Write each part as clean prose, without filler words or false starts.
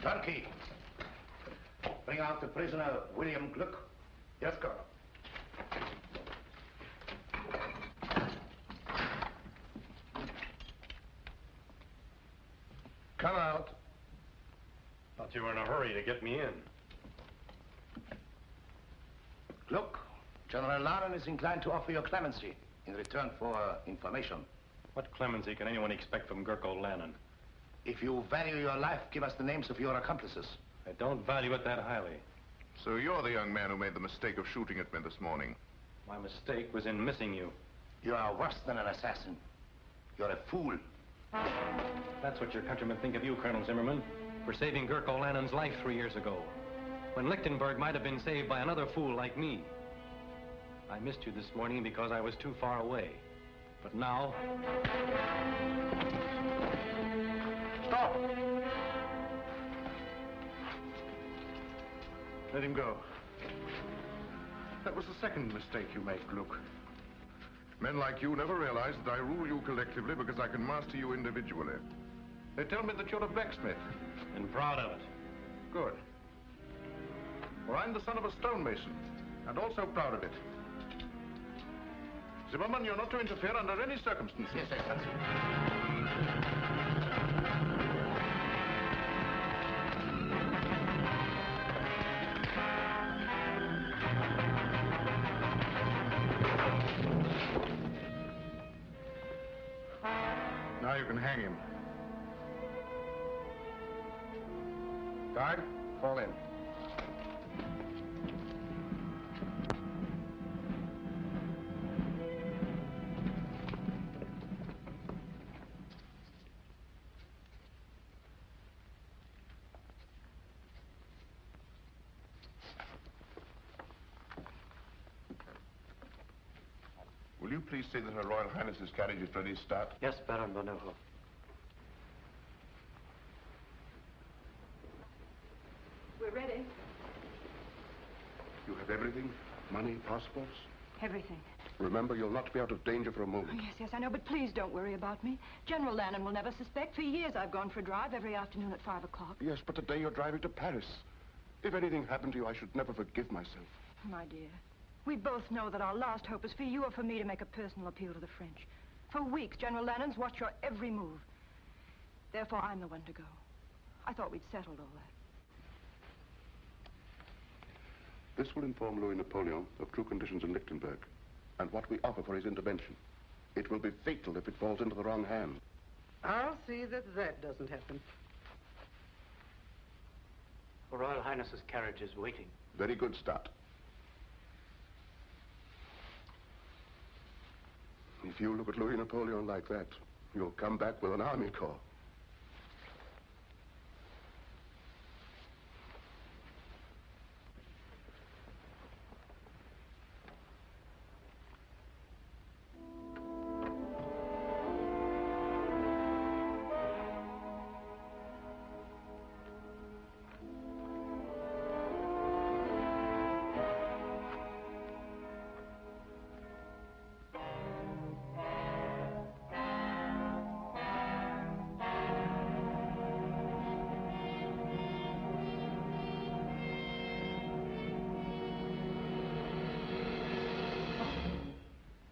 Turkey. Bring out the prisoner, William Gluck. Yes, Colonel. Come out. Thought you were in a hurry to get me in. Look, General Lannon is inclined to offer you clemency in return for information. What clemency can anyone expect from Gurko Lannon? If you value your life, give us the names of your accomplices. I don't value it that highly. So you're the young man who made the mistake of shooting at me this morning. My mistake was in missing you. You are worse than an assassin. You're a fool. That's what your countrymen think of you, Colonel Zimmerman, for saving Gurko Lannon's life 3 years ago, when Lichtenberg might have been saved by another fool like me. I missed you this morning because I was too far away. But now... Stop! Let him go. That was the second mistake you made, Gluck. Men like you never realize that I rule you collectively because I can master you individually. They tell me that you're a blacksmith. And proud of it. Good. For I'm the son of a stonemason, and also proud of it. Zimmerman, you're not to interfere under any circumstances. Yes, Excellency. Now you can hang him. Guard, fall in. Will you please say that Her Royal Highness's carriage is ready to start? Yes, Baron Bonoho. We're ready. You have everything? Money, passports? Everything. Remember, you'll not be out of danger for a moment. Oh, yes, I know, but please don't worry about me. General Lannon will never suspect. For years I've gone for a drive every afternoon at 5 o'clock. Yes, but today you're driving to Paris. If anything happened to you, I should never forgive myself. My dear, we both know that our last hope is for you or for me to make a personal appeal to the French. For weeks, General Lannon's watched your every move. Therefore, I'm the one to go. I thought we'd settled all that. This will inform Louis Napoleon of true conditions in Lichtenberg and what we offer for his intervention. It will be fatal if it falls into the wrong hands. I'll see that that doesn't happen. Her Royal Highness's carriage is waiting. Very good start. If you look at Louis Napoleon like that, you'll come back with an army corps.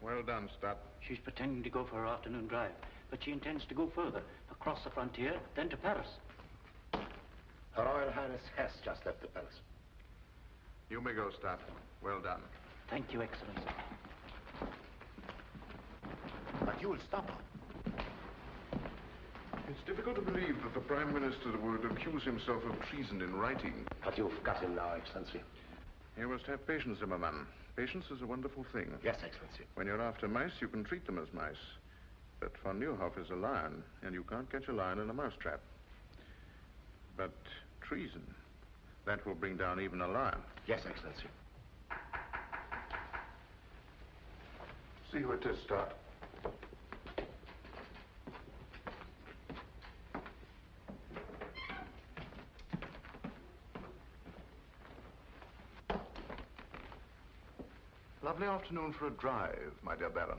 Well done, Stott. She's pretending to go for her afternoon drive, but she intends to go further, across the frontier, then to Paris. Her Royal Highness has just left the palace. You may go, Stott. Well done. Thank you, Excellency. But you'll stop her. It's difficult to believe that the Prime Minister would accuse himself of treason in writing. But you've got him now, Excellency. You must have patience, Zimmerman. Patience is a wonderful thing. Yes, Excellency. When you're after mice, you can treat them as mice. But von Neuhoff is a lion, and you can't catch a lion in a mousetrap. But treason, that will bring down even a lion. Yes, Excellency. See who it is, Stott. Lovely afternoon for a drive, my dear Baron.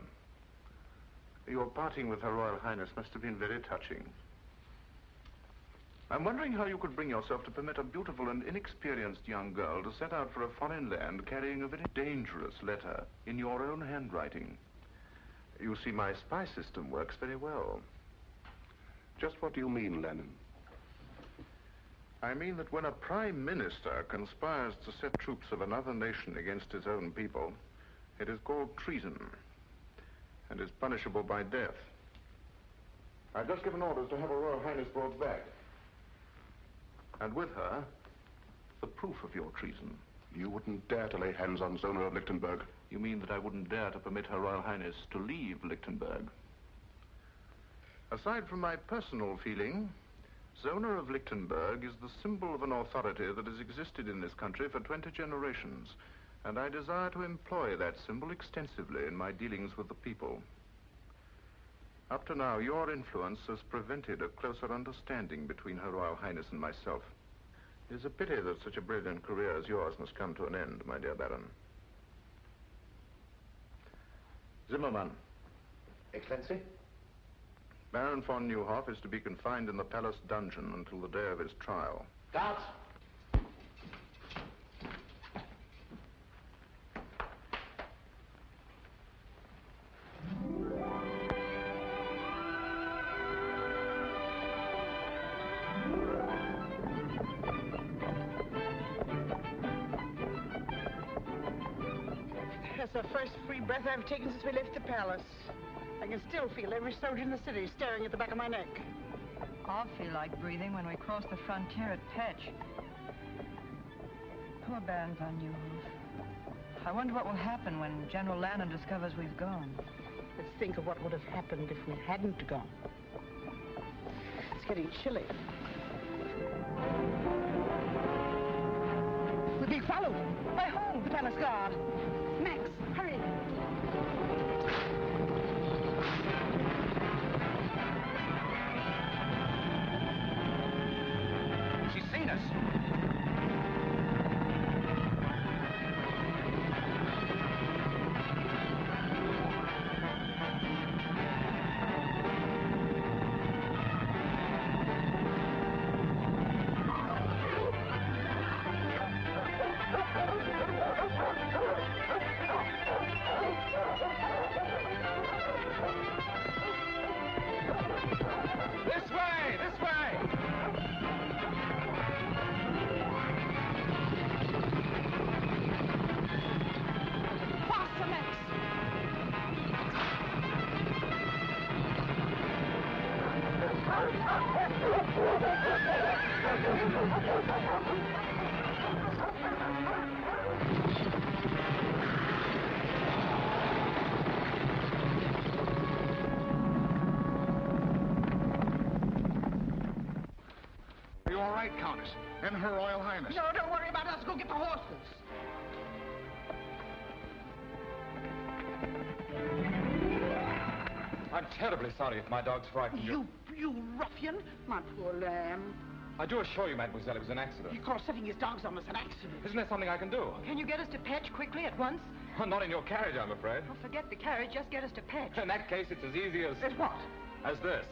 Your parting with Her Royal Highness must have been very touching. I'm wondering how you could bring yourself to permit a beautiful and inexperienced young girl to set out for a foreign land carrying a very dangerous letter in your own handwriting. You see, my spy system works very well. Just what do you mean, Lennon? I mean that when a prime minister conspires to set troops of another nation against his own people, it is called treason and is punishable by death. I've just given orders to have Her Royal Highness brought back. And with her, the proof of your treason. You wouldn't dare to lay hands on Zona of Lichtenberg? You mean that I wouldn't dare to permit Her Royal Highness to leave Lichtenberg? Aside from my personal feeling, Zona of Lichtenberg is the symbol of an authority that has existed in this country for 20 generations, and I desire to employ that symbol extensively in my dealings with the people. Up to now, your influence has prevented a closer understanding between Her Royal Highness and myself. It is a pity that such a brilliant career as yours must come to an end, my dear Baron. Zimmermann. Excellency? Baron von Neuhoff is to be confined in the palace dungeon until the day of his trial. Guards! That's the first free breath I've taken since we left the palace. I can still feel every soldier in the city staring at the back of my neck. I'll feel like breathing when we cross the frontier at Petch. Poor Baron von Neuhoff. I wonder what will happen when General Lannon discovers we've gone. Let's think of what would have happened if we hadn't gone. It's getting chilly. We're being followed. By whom? The palace guard. Max, hurry. She's seen us. Are you all right, Countess? And Her Royal Highness? No, don't worry about us. Go get the horses. I'm terribly sorry if my dog's frightened you. You ruffian. My poor lamb. I do assure you, mademoiselle, it was an accident. He calls setting his dogs on us an accident. Isn't there something I can do? Can you get us to Petch quickly at once? Not in your carriage, I'm afraid. Oh, forget the carriage. Just get us to Petch. In that case, it's as easy as... As what? As this.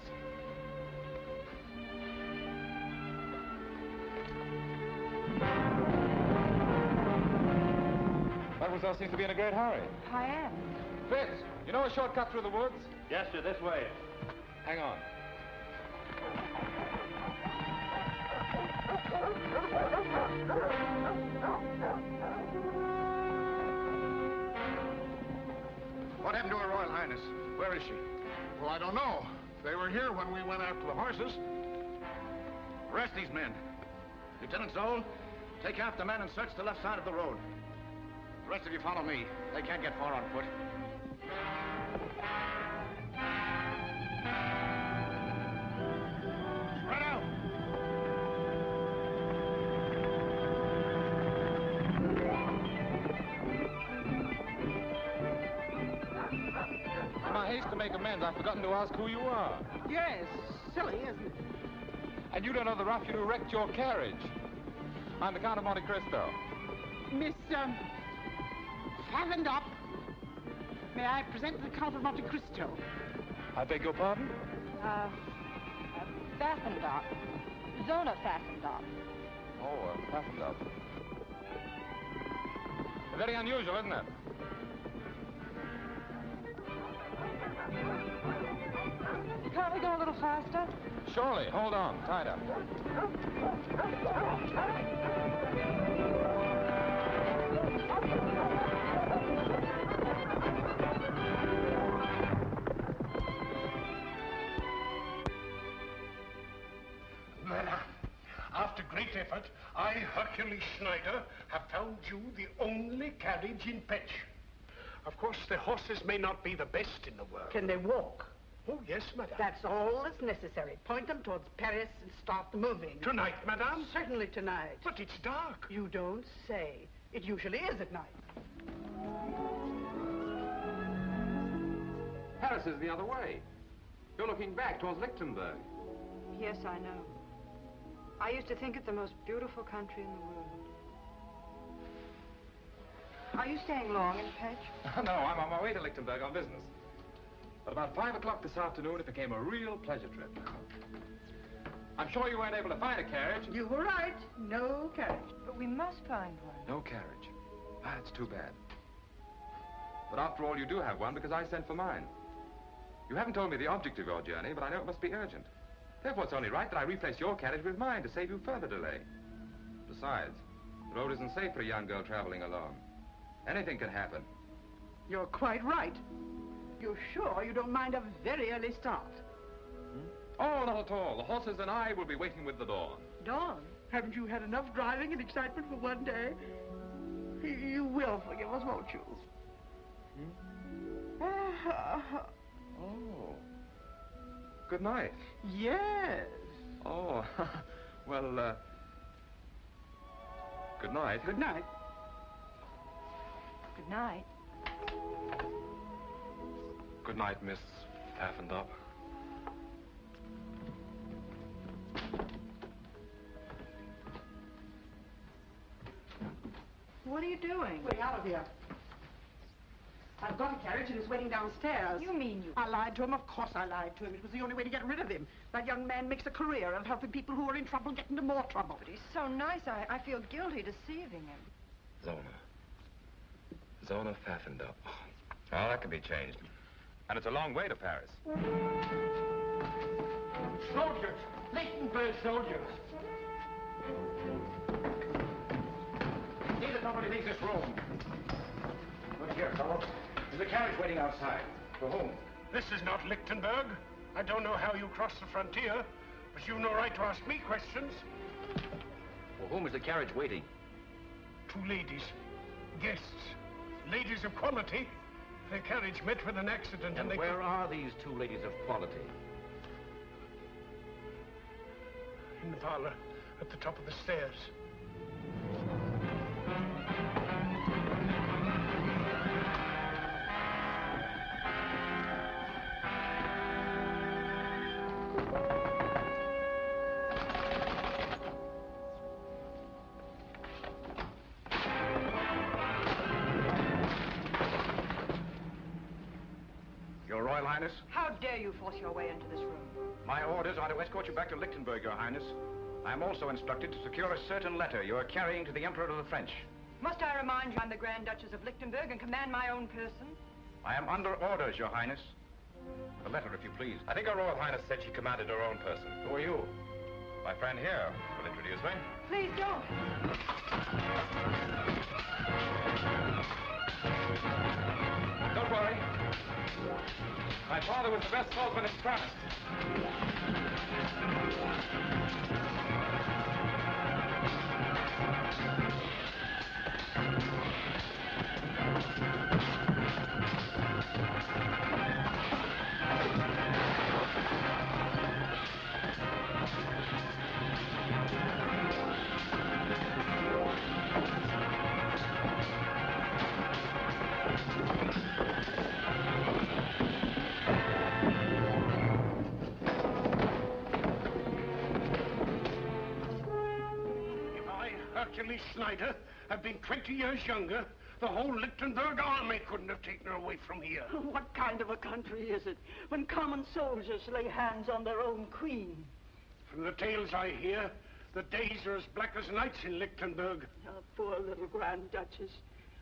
Mademoiselle seems to be in a great hurry. I am. Fitz, you know a shortcut through the woods? Yes, sir, this way. Hang on. What happened to Her Royal Highness? Where is she? Well, I don't know. They were here when we went after the horses. Arrest these men. Lieutenant Zoll, take half the men and search the left side of the road. The rest of you follow me. They can't get far on foot. Spread out! In my haste to make amends, I've forgotten to ask who you are. Yes, silly, isn't it? And you don't know the ruffian who wrecked your carriage. I'm the Count of Monte Cristo. Miss, fastened up. May I present the Count of Monte Cristo? I beg your pardon? Baffenbach. Zona fastened up. Oh, fastened up. Very unusual, isn't it? Can't we go a little faster? Surely. Hold on. Tied up. After great effort, I, Hercules Schneider, have found you the only carriage in Petch. Of course, the horses may not be the best in the world. Can they walk? Oh, yes, madame. That's all that's necessary. Point them towards Paris and start moving. Tonight, madame? Certainly tonight. But it's dark. You don't say. It usually is at night. Paris is the other way. You're looking back towards Lichtenberg. Yes, I know. I used to think it the most beautiful country in the world. Are you staying long in Petch? No, I'm on my way to Lichtenberg on business. But about 5 o'clock this afternoon, it became a real pleasure trip. I'm sure you weren't able to find a carriage. You were right. No carriage. But we must find one. No carriage. Ah, it's too bad. But after all, you do have one because I sent for mine. You haven't told me the object of your journey, but I know it must be urgent. Therefore, it's only right that I replace your carriage with mine to save you further delay. Besides, the road isn't safe for a young girl traveling alone. Anything can happen. You're quite right. You're sure you don't mind a very early start? Oh, not at all. The horses and I will be waiting with the dawn. Dawn? Haven't you had enough driving and excitement for one day? You will forgive us, won't you? Oh. Good night. Yes. Oh, well, good night. Good night. Good night. Good night, Miss Paffendop. What are you doing? Getting out of here. I've got a carriage and it's waiting downstairs. You mean you... I lied to him. Of course I lied to him. It was the only way to get rid of him. That young man makes a career of helping people who are in trouble get into more trouble. But he's so nice, I feel guilty deceiving him. Zona Pfaffendup. Oh, that can be changed. And it's a long way to Paris. Soldiers! Lichtenberg soldiers! See that nobody leaves this room. Look here, fellow. There's a carriage waiting outside. For whom? This is not Lichtenberg. I don't know how you crossed the frontier, but you've no right to ask me questions. For whom is the carriage waiting? 2 ladies. Guests. Ladies of quality. Their carriage met with an accident And they... where are these 2 ladies of quality? In the parlor, at the top of the stairs. Your Royal Highness? How dare you force your way into this room? My orders are to escort you back to Lichtenberg, Your Highness. I am also instructed to secure a certain letter you are carrying to the Emperor of the French. Must I remind you I'm the Grand Duchess of Lichtenberg and command my own person? I am under orders, Your Highness. The letter, if you please. I think Her Royal Highness said she commanded her own person. Who are you? My friend here will introduce me. Please don't. Don't worry. My father was the best swordsman in France. Hercules Schneider had been 20 years younger, the whole Lichtenberg army couldn't have taken her away from here. What kind of a country is it when common soldiers lay hands on their own queen? From the tales I hear, the days are as black as nights in Lichtenberg. Oh, poor little Grand Duchess.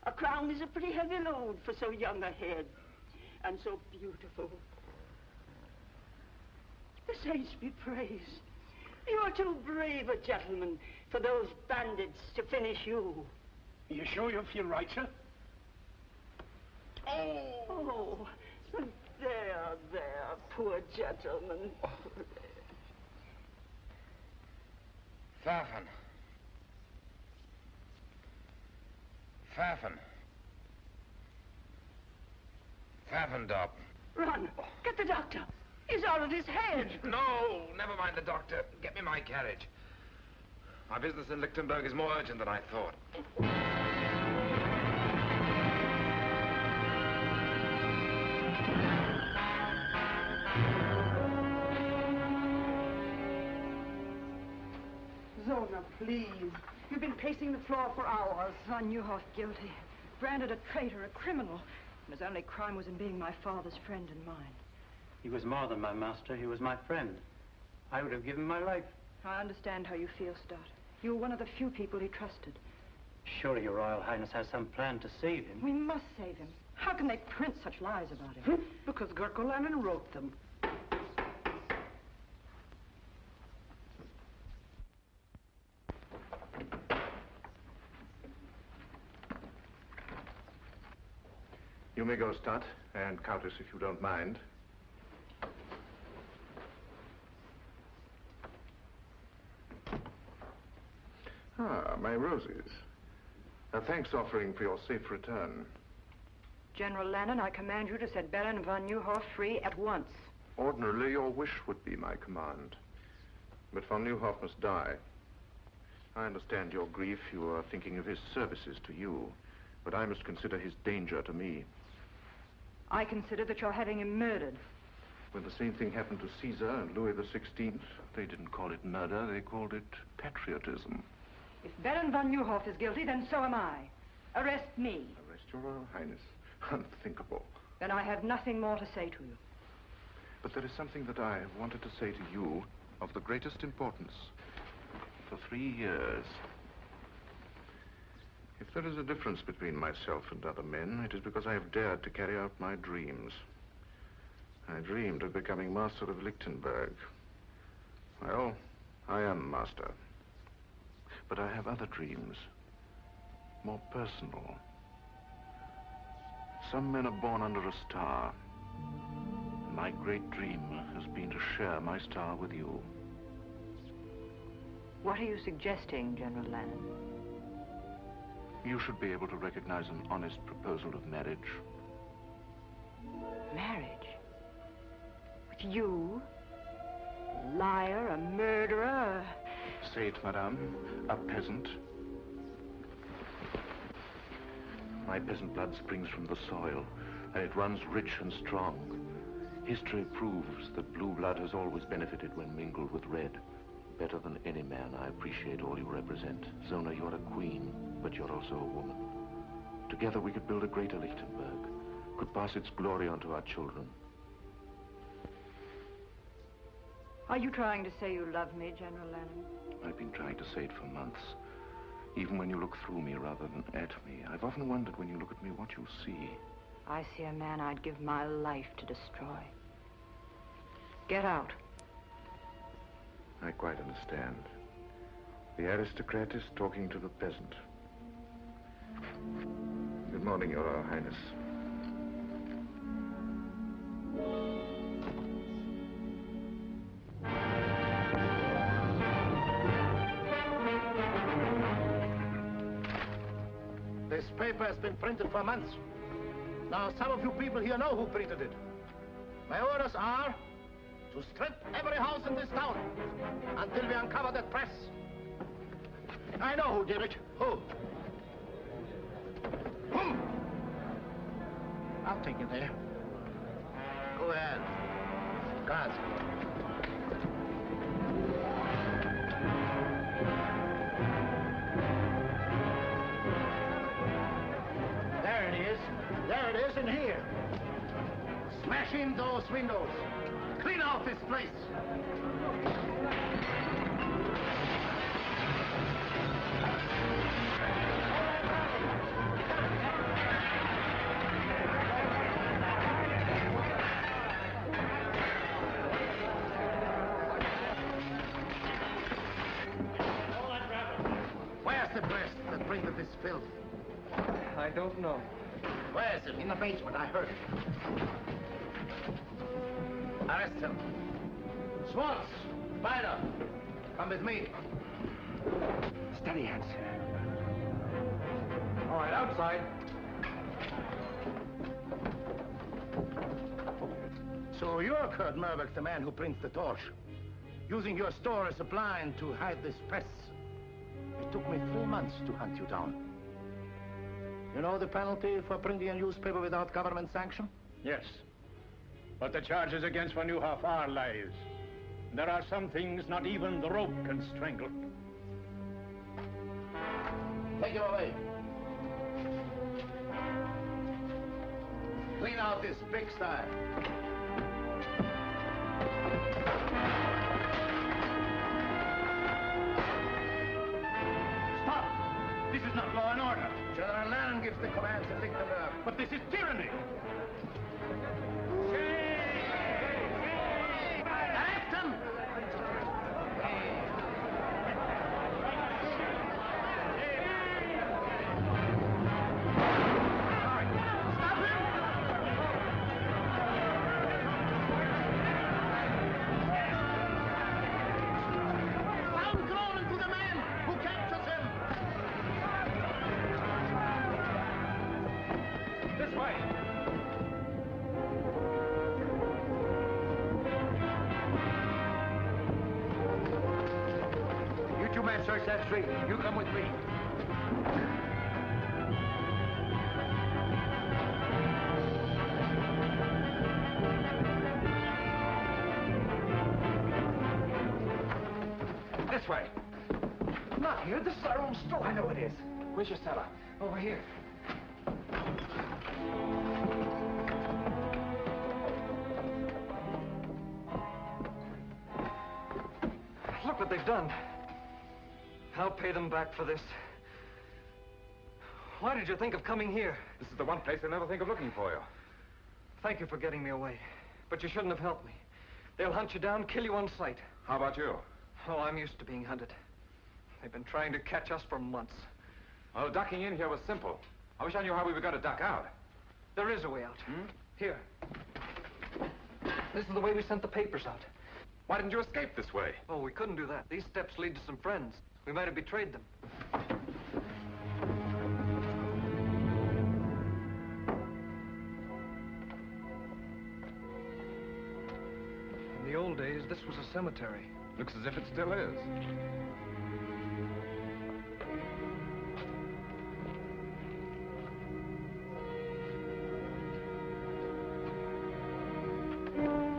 A crown is a pretty heavy load for so young a head. And so beautiful. The saints be praised. You are too brave a gentleman for those bandits to finish you. You sure you feel right, sir? Oh, there, poor gentleman. Pfaffen. Pfaffendorp. Run, get the doctor. He's out of his head. No, never mind the doctor. Get me my carriage. My business in Lichtenberg is more urgent than I thought. Zona, please. You've been pacing the floor for hours. Von Neuhoff guilty. Branded a traitor, a criminal. And his only crime was in being my father's friend and mine. He was more than my master. He was my friend. I would have given my life. I understand how you feel, Stott. You were one of the few people he trusted. Surely your Royal Highness has some plan to save him. We must save him. How can they print such lies about him? Because Gurko Lannon wrote them. You may go, Stott, and Countess, if you don't mind. Ah, my roses. A thanks offering for your safe return. General Lannon, I command you to set Bennett and von Neuhoff free at once. Ordinarily, your wish would be my command. But von Neuhoff must die. I understand your grief. You are thinking of his services to you. But I must consider his danger to me. I consider that you're having him murdered. When the same thing happened to Caesar and Louis XVI, they didn't call it murder, they called it patriotism. If Baron von Neuhoff is guilty, then so am I. Arrest me. Arrest your Royal Highness? Unthinkable. Then I have nothing more to say to you. But there is something that I have wanted to say to you of the greatest importance. For 3 years. If there is a difference between myself and other men, it is because I have dared to carry out my dreams. I dreamed of becoming master of Lichtenberg. Well, I am master. But I have other dreams, more personal. Some men are born under a star. My great dream has been to share my star with you. What are you suggesting, General Lannon? You should be able to recognize an honest proposal of marriage. Marriage? With you? A liar, a murderer, Say it, madame, a peasant. My peasant blood springs from the soil, and it runs rich and strong. History proves that blue blood has always benefited when mingled with red. Better than any man, I appreciate all you represent. Zona, you're a queen, but you're also a woman. Together we could build a greater Lichtenberg, could pass its glory on to our children. Are you trying to say you love me, General Lannon? I've been trying to say it for months. Even when you look through me rather than at me, I've often wondered when you look at me what you see. I see a man I'd give my life to destroy. Get out. I quite understand. The aristocrat is talking to the peasant. Good morning, Your Royal Highness. This paper has been printed for months. Now, some of you people here know who printed it. My orders are to strip every house in this town until we uncover that press. I know who did it. Who? I'll take you there. Go ahead. Guards. There it is. There it is in here. Smash in those windows. Clean out this place. the press that printed this filth? I don't know. Where is it? In the basement. I heard it. Arrest him. Schwartz! Spider! Come with me. Steady, Hans. All right, outside. So you're Kurt Merbeck, the man who prints the torch, using your store as a blind to hide this press. It took me 3 months to hunt you down. You know the penalty for printing a newspaper without government sanction? Yes. But the charges against Von Neuhoff are lies. There are some things not even the rope can strangle. Take him away. Clean out this pigsty. Stop! This is not law and order. General Lannon gives the commands in Lichtenberg. But this is tyranny. Arrest him! Search that street. You come with me. This way. Not here. This is our own store. I know it is. Where's your cellar? Over here. Look what they've done. I'll pay them back for this. Why did you think of coming here? This is the one place they'll never think of looking for you. Thank you for getting me away. But you shouldn't have helped me. They'll hunt you down, kill you on sight. How about you? Oh, I'm used to being hunted. They've been trying to catch us for months. Well, ducking in here was simple. I wish I knew how we were going to duck out. There is a way out. Here. This is the way we sent the papers out. Why didn't you escape this way? Oh, we couldn't do that. These steps lead to some friends. We might have betrayed them. In the old days, this was a cemetery. Looks as if it still is.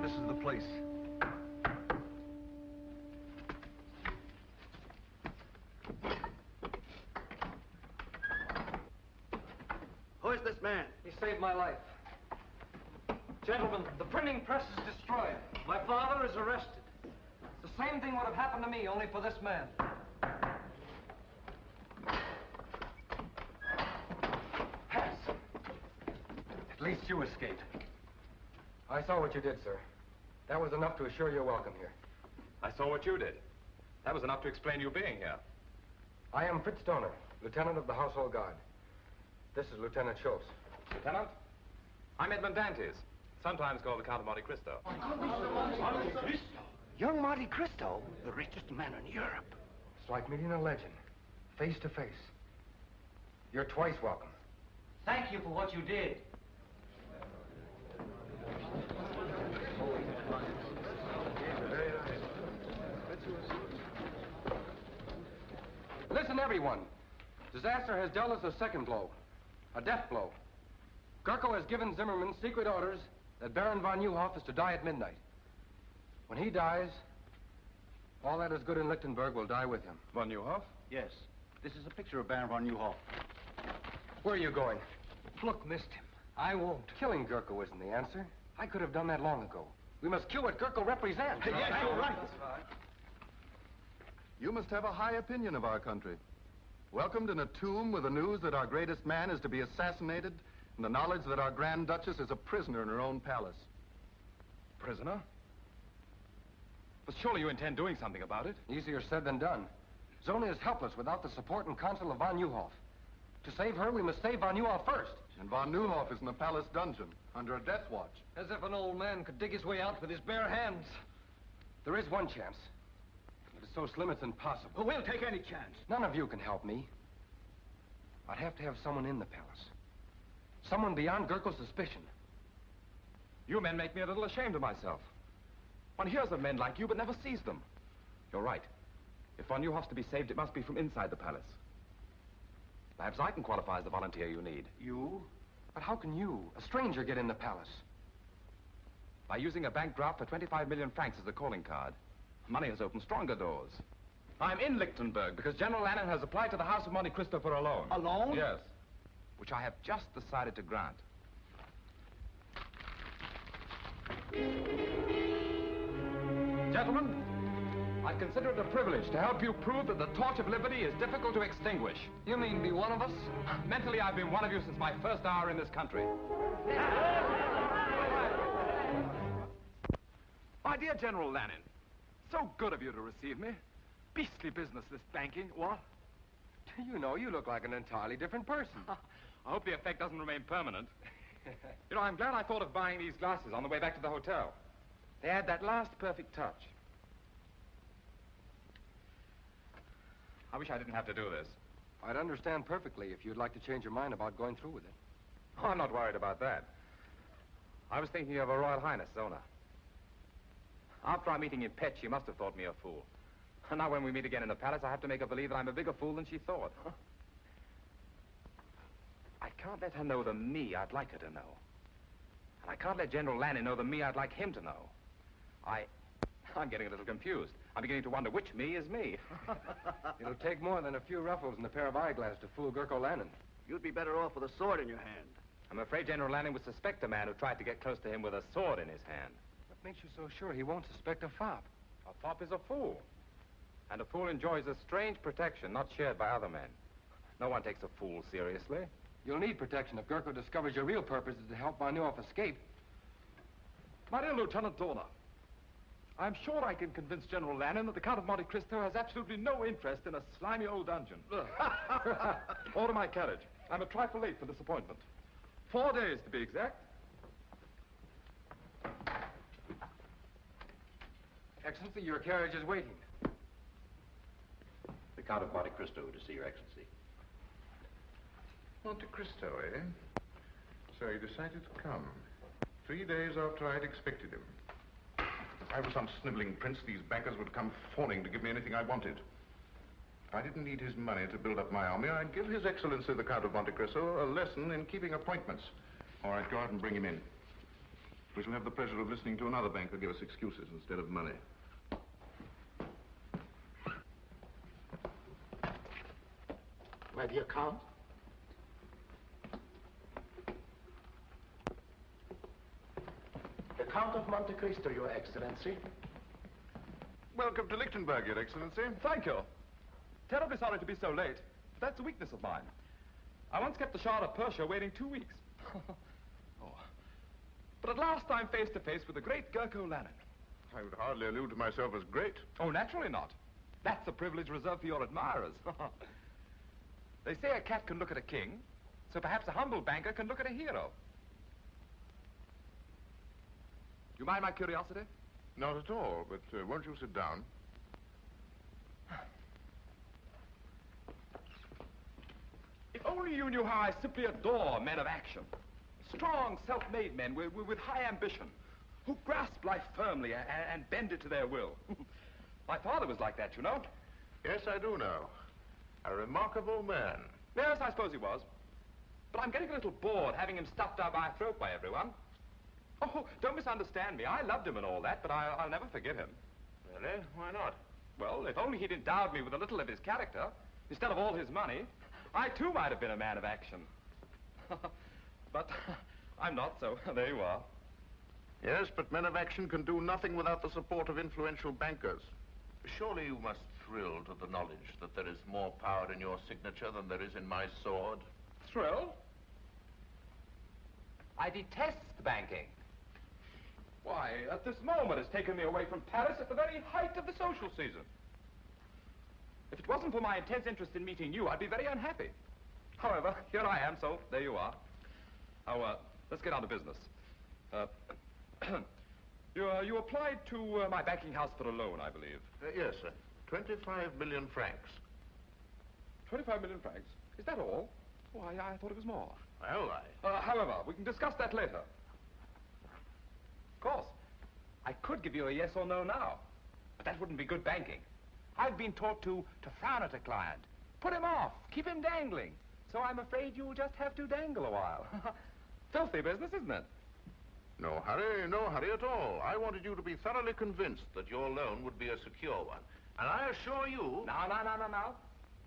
This is the place. Who is this man? He saved my life. Gentlemen, the printing press is destroyed. My father is arrested. The same thing would have happened to me, only for this man. Has. At least you escaped. I saw what you did, sir. That was enough to assure your welcome here. I saw what you did. That was enough to explain you being here. I am Fritz Stoner, Lieutenant of the Household Guard. This is Lieutenant Schultz. Lieutenant, I'm Edmund Dantès, sometimes called the Count of Monte Cristo. Young Monte Cristo, the richest man in Europe. It's like meeting a legend, face to face. You're twice welcome. Thank you for what you did. Listen, everyone. Disaster has dealt us a second blow. A death blow. Gurko has given Zimmerman secret orders that Baron von Neuhoff is to die at midnight. When he dies, all that is good in Lichtenberg will die with him. Von Neuhoff? Yes. This is a picture of Baron von Neuhoff. Where are you going? Look, missed him. I won't. Killing Gurko isn't the answer. I could have done that long ago. We must kill what Gurko represents. Yes, you're right. You must have a high opinion of our country. Welcomed in a tomb with the news that our greatest man is to be assassinated, and the knowledge that our Grand Duchess is a prisoner in her own palace. Prisoner? But surely you intend doing something about it. Easier said than done. Zona is helpless without the support and counsel of von Neuhoff. To save her, we must save von Neuhoff first. And von Neuhoff is in the palace dungeon, under a death watch. As if an old man could dig his way out with his bare hands. There is one chance. But it's so slim it's impossible. Well, we'll take any chance. None of you can help me. I'd have to have someone in the palace. Someone beyond Gurkel's suspicion. You men make me a little ashamed of myself. One hears of men like you, but never sees them. You're right. If von Neuhoff's to be saved, it must be from inside the palace. Perhaps I can qualify as the volunteer you need. You? But how can you, a stranger, get in the palace? By using a bank draft for 25 million francs as a calling card. Money has opened stronger doors. I'm in Lichtenberg because General Lannon has applied to the House of Monte Cristo for a loan. A loan? Yes. Which I have just decided to grant. Gentlemen, I consider it a privilege to help you prove that the torch of liberty is difficult to extinguish. You mean be one of us? Mentally, I've been one of you since my first hour in this country. My dear General Lannon, so good of you to receive me. Beastly business, this banking, what? You know, you look like an entirely different person. I hope the effect doesn't remain permanent. You know, I'm glad I thought of buying these glasses on the way back to the hotel. They add that last perfect touch. I wish I didn't have to do this. I'd understand perfectly if you'd like to change your mind about going through with it. Oh, I'm not worried about that. I was thinking of Her Royal Highness, Zona. After our meeting in Pet, she must have thought me a fool. And now when we meet again in the palace, I have to make her believe that I'm a bigger fool than she thought. I can't let her know the me I'd like her to know. And I can't let General Lannon know the me I'd like him to know. I'm getting a little confused. I'm beginning to wonder which me is me. It'll take more than a few ruffles and a pair of eyeglasses to fool Gurko Lannon. You'd be better off with a sword in your hand. I'm afraid General Lannon would suspect a man who tried to get close to him with a sword in his hand. What makes you so sure he won't suspect a fop? A fop is a fool. And a fool enjoys a strange protection not shared by other men. No one takes a fool seriously. You'll need protection if Gurko discovers your real purpose is to help von Neuhoff escape. My dear Lieutenant Dorner, I'm sure I can convince General Lannon that the Count of Monte Cristo has absolutely no interest in a slimy old dungeon. Order my carriage. I'm a trifle late for this appointment. 4 days, to be exact. Excellency, your carriage is waiting. The Count of Monte Cristo to see Your Excellency. Monte Cristo, eh? So he decided to come. 3 days after I'd expected him. If I was some sniveling prince, these bankers would come fawning to give me anything I wanted. If I didn't need his money to build up my army, I'd give His Excellency the Count of Monte Cristo a lesson in keeping appointments. Or I'd go out and bring him in. We shall have the pleasure of listening to another banker give us excuses instead of money. My dear Count. The Count of Monte Cristo, Your Excellency. Welcome to Lichtenberg, Your Excellency. Thank you. Terribly sorry to be so late. But that's a weakness of mine. I once kept the Shah of Persia waiting 2 weeks. Oh. But at last I'm face to face with the great Gurko Lannon. I would hardly allude to myself as great. Oh, naturally not. That's a privilege reserved for your admirers. They say a cat can look at a king, so perhaps a humble banker can look at a hero. You mind my curiosity? Not at all, but won't you sit down? If only you knew how I simply adore men of action. Strong, self-made men with high ambition, who grasp life firmly and bend it to their will. My father was like that, you know. Yes, I do know. A remarkable man. Yes, I suppose he was. But I'm getting a little bored having him stuffed down my throat by everyone. Oh, don't misunderstand me. I loved him and all that, but I'll never forgive him. Really? Why not? Well, if only he'd endowed me with a little of his character, instead of all his money, I too might have been a man of action. But I'm not, so there you are. Yes, but men of action can do nothing without the support of influential bankers. Surely you must thrill to the knowledge that there is more power in your signature than there is in my sword. Thrill? I detest banking. Why, at this moment it's taken me away from Paris at the very height of the social season. If it wasn't for my intense interest in meeting you, I'd be very unhappy. However, here I am, so there you are. Now, let's get on to business. You applied to my banking house for a loan, I believe. Yes, sir. 25 million francs. 25 million francs? Is that all? Oh, I thought it was more. Well, however, we can discuss that later. Of course, I could give you a yes or no now, but that wouldn't be good banking. I've been taught to frown at a client, put him off, keep him dangling. So I'm afraid you'll just have to dangle a while. Filthy business, isn't it? no hurry at all. I wanted you to be thoroughly convinced that your loan would be a secure one. And I assure you... No.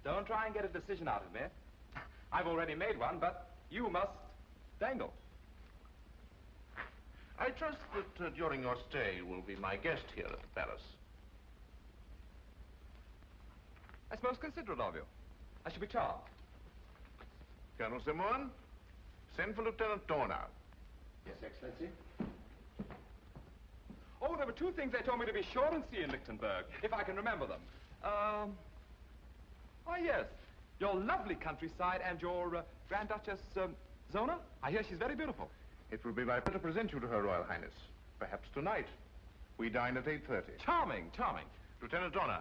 Don't try and get a decision out of me. I've already made one, but you must dangle. I trust that during your stay you will be my guest here at the palace. That's most considerate of you. I shall be charmed. Colonel Simon, send for Lieutenant Dorner. Yes, Excellency. Oh, there were two things they told me to be sure and see in Lichtenberg, if I can remember them. Oh, yes. Your lovely countryside and your Grand Duchess, Zona. I hear she's very beautiful. It will be my pleasure to present you to Her Royal Highness. Perhaps tonight. We dine at 8:30. Charming. Lieutenant Dorner,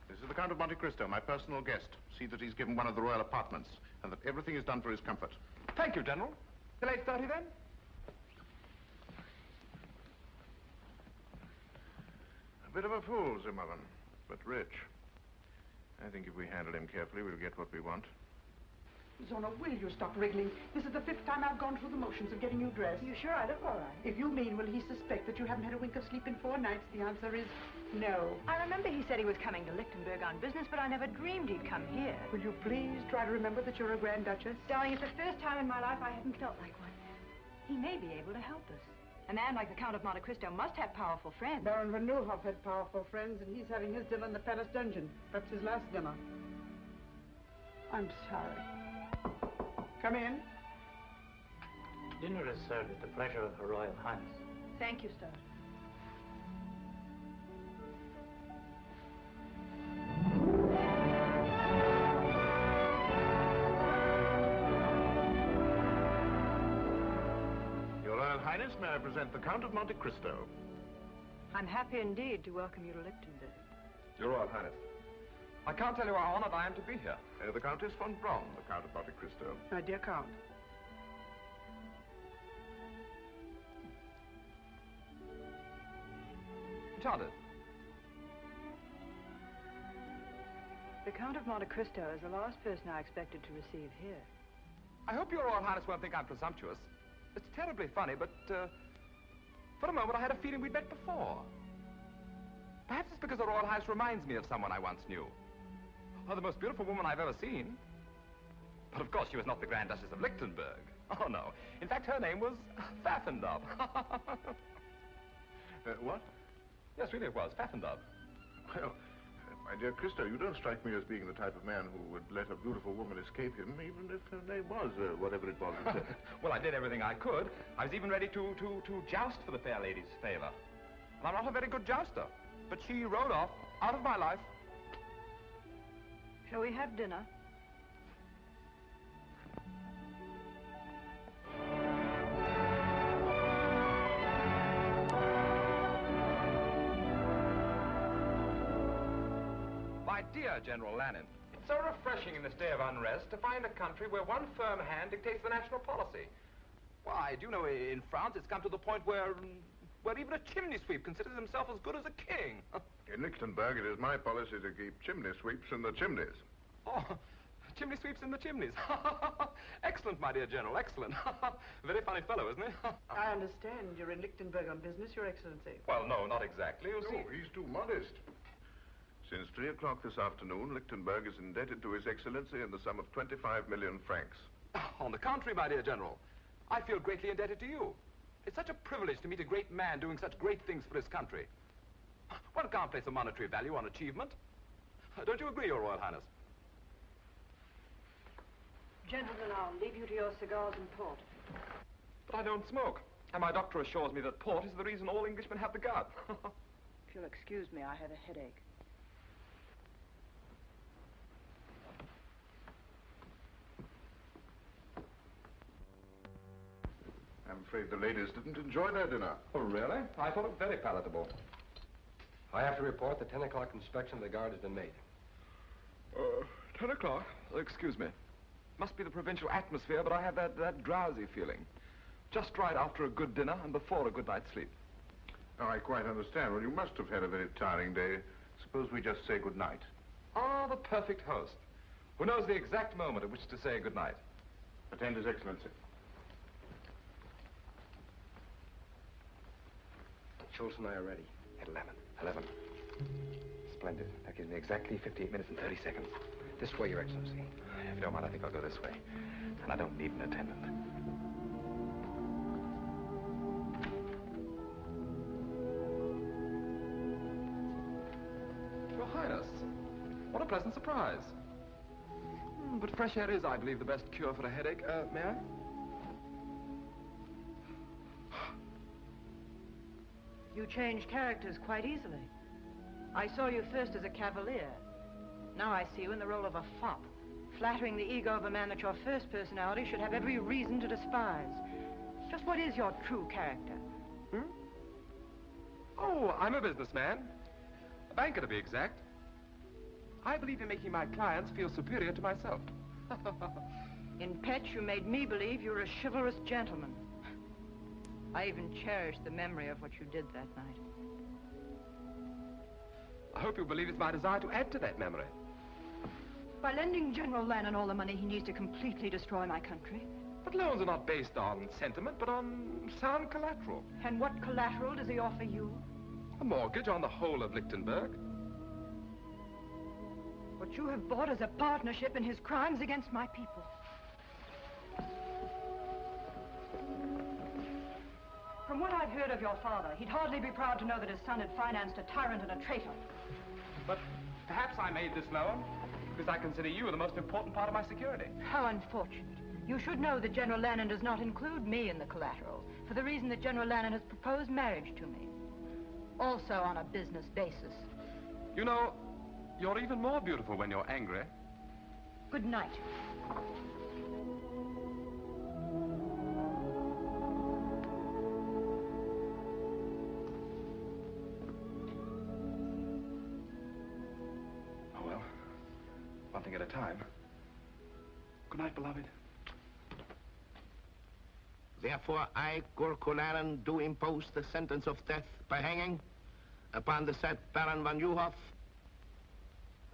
this is the Count of Monte Cristo, my personal guest. See that he's given one of the royal apartments, and that everything is done for his comfort. Thank you, General. Till 8:30, then? A bit of a fool, Zimmerman, but rich. I think if we handle him carefully, we'll get what we want. Zona, will you stop wriggling? This is the 5th time I've gone through the motions of getting you dressed. You sure I look all right? If you mean, will he suspect that you haven't had a wink of sleep in 4 nights, the answer is no. I remember he said he was coming to Lichtenberg on business, but I never dreamed he'd come here. Will you please try to remember that you're a Grand Duchess? Darling, it's the first time in my life I haven't felt like one. He may be able to help us. A man like the Count of Monte Cristo must have powerful friends. Baron Van Nieuwhof had powerful friends, and he's having his dinner in the palace dungeon. Perhaps his last dinner. I'm sorry. Come in. Dinner is served at the pleasure of Her Royal Highness. Thank you, sir. Your Royal Highness, may I present the Count of Monte Cristo? I'm happy indeed to welcome you to Lichtenberg. Your Royal Highness, I can't tell you how honored I am to be here. The Countess von Braun, the Count of Monte Cristo. My dear Count. Enchanted. The Count of Monte Cristo is the last person I expected to receive here. I hope Your Royal Highness won't think I'm presumptuous. It's terribly funny, but for a moment I had a feeling we'd met before. Perhaps it's because the Royal Highness reminds me of someone I once knew. Oh, the most beautiful woman I've ever seen. But of course she was not the Grand Duchess of Lichtenberg. Oh, no. In fact, her name was Pfaffendub. What? Yes, really it was. Pfaffendub. Well, my dear Cristo, you don't strike me as being the type of man who would let a beautiful woman escape him, even if her name was whatever it was. Well, I did everything I could. I was even ready to joust for the fair lady's favor. And I'm not a very good jouster. But she rode off, out of my life. Shall we have dinner? My dear General Lannon, it's so refreshing in this day of unrest to find a country where one firm hand dictates the national policy. Why, do you know, in France it's come to the point where even a chimney sweep considers himself as good as a king. In Lichtenberg, it is my policy to keep chimney sweeps in the chimneys. Oh, chimney sweeps in the chimneys. Excellent, my dear General, excellent. Very funny fellow, isn't he? I understand you're in Lichtenberg on business, Your Excellency. Well, no, not exactly. You see. No, he's too modest. Since 3 o'clock this afternoon, Lichtenberg is indebted to His Excellency in the sum of 25 million francs. On the contrary, my dear General, I feel greatly indebted to you. It's such a privilege to meet a great man doing such great things for his country. One can't place a monetary value on achievement. Don't you agree, Your Royal Highness? Gentlemen, I'll leave you to your cigars and port. But I don't smoke. And my doctor assures me that port is the reason all Englishmen have the gout. If you'll excuse me, I have a headache. I'm afraid the ladies didn't enjoy their dinner. Oh, really? I thought it very palatable. I have to report the 10 o'clock inspection of the guard has been made. 10 o'clock? Excuse me. Must be the provincial atmosphere, but I have that drowsy feeling. Just right after a good dinner and before a good night's sleep. Oh, I quite understand. Well, you must have had a very tiring day. Suppose we just say good night. Ah, the perfect host, who knows the exact moment at which to say good night. Attend His Excellency. Schultz and I are ready. At 11. Splendid. That gives me exactly 58 minutes and 30 seconds. This way, Your Excellency. If you don't mind, I think I'll go this way. And I don't need an attendant. Your Highness, what a pleasant surprise. But fresh air is, I believe, the best cure for a headache. May I? You change characters quite easily. I saw you first as a cavalier. Now I see you in the role of a fop, flattering the ego of a man that your first personality should have every reason to despise. Just what is your true character? Oh, I'm a businessman. A banker, to be exact. I believe in making my clients feel superior to myself. In Petch, you made me believe you were a chivalrous gentleman. I even cherish the memory of what you did that night. I hope you'll believe it's my desire to add to that memory. By lending General Lannon all the money he needs to completely destroy my country. But loans are not based on sentiment, but on sound collateral. And what collateral does he offer you? A mortgage on the whole of Lichtenberg. What you have bought is a partnership in his crimes against my people. From what I've heard of your father, he'd hardly be proud to know that his son had financed a tyrant and a traitor. But perhaps I made this loan because I consider you the most important part of my security. How unfortunate. You should know that General Lannon does not include me in the collateral, for the reason that General Lannon has proposed marriage to me. Also on a business basis. You know, you're even more beautiful when you're angry. Good night. Oh, well. One thing at a time. Good night, beloved. Therefore, I, Gurko Lannon, do impose the sentence of death by hanging upon the said Baron von Neuhoff,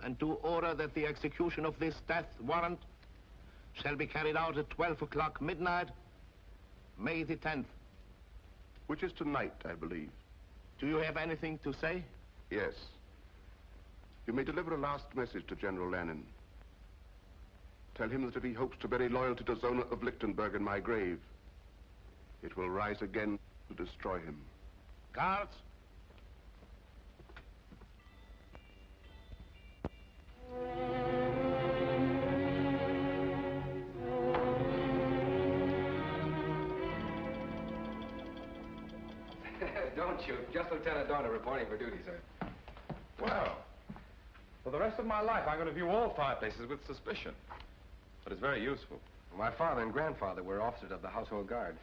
and do order that the execution of this death warrant shall be carried out at 12 o'clock midnight, May the 10th. Which is tonight, I believe. Do you have anything to say? Yes. You may deliver a last message to General Lannon. Tell him that if he hopes to bury loyalty to Zona of Lichtenberg in my grave, it will rise again to destroy him. Guards! Don't shoot. Just Lieutenant Dorner reporting for duty, sir. Well, for the rest of my life, I'm going to view all fireplaces with suspicion. But it's very useful. My father and grandfather were officers of the household guard.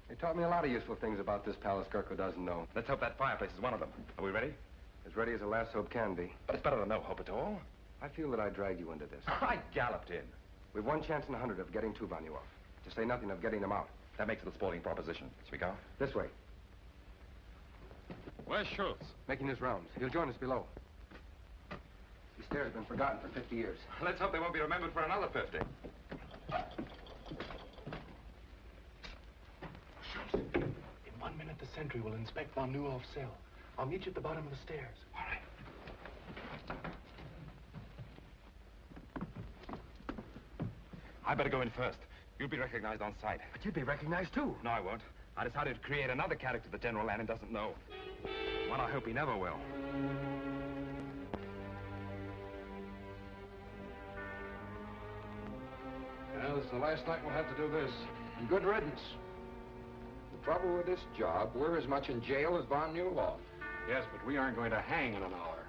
They taught me a lot of useful things about this palace Gurko doesn't know. Let's hope that fireplace is one of them. Are we ready? As ready as a last hope can be. But it's better than no hope at all. I feel that I dragged you into this. I galloped in. We've 1 chance in 100 of getting two Von off. To say nothing of getting them out. That makes it a sporting proposition. Shall we go? This way. Where's Schultz? Making his rounds. He'll join us below. These stairs have been forgotten for 50 years. Let's hope they won't be remembered for another 50. Schultz, in 1 minute the sentry will inspect von Neuhoff's cell. I'll meet you at the bottom of the stairs. All right. I better go in first. You'll be recognized on sight. But you'd be recognized, too. No, I won't. I decided to create another character that General Lannon doesn't know. One I hope he never will. Well, it's the last night we'll have to do this. And good riddance. The trouble with this job, we're as much in jail as Von Neuhoff. Yes, but we aren't going to hang in an hour.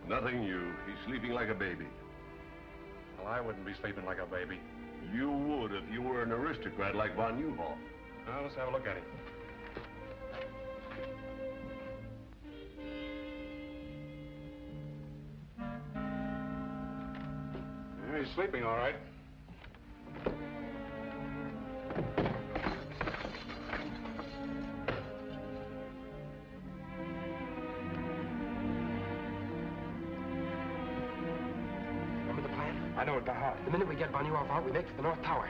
Nothing new. He's sleeping like a baby. Well, I wouldn't be sleeping like a baby. You would if you were an aristocrat like von Neuhoff. Now, let's have a look at him. Yeah, he's sleeping all right. I know it by heart. The minute we get von Neuhoff out, we make for the North Tower.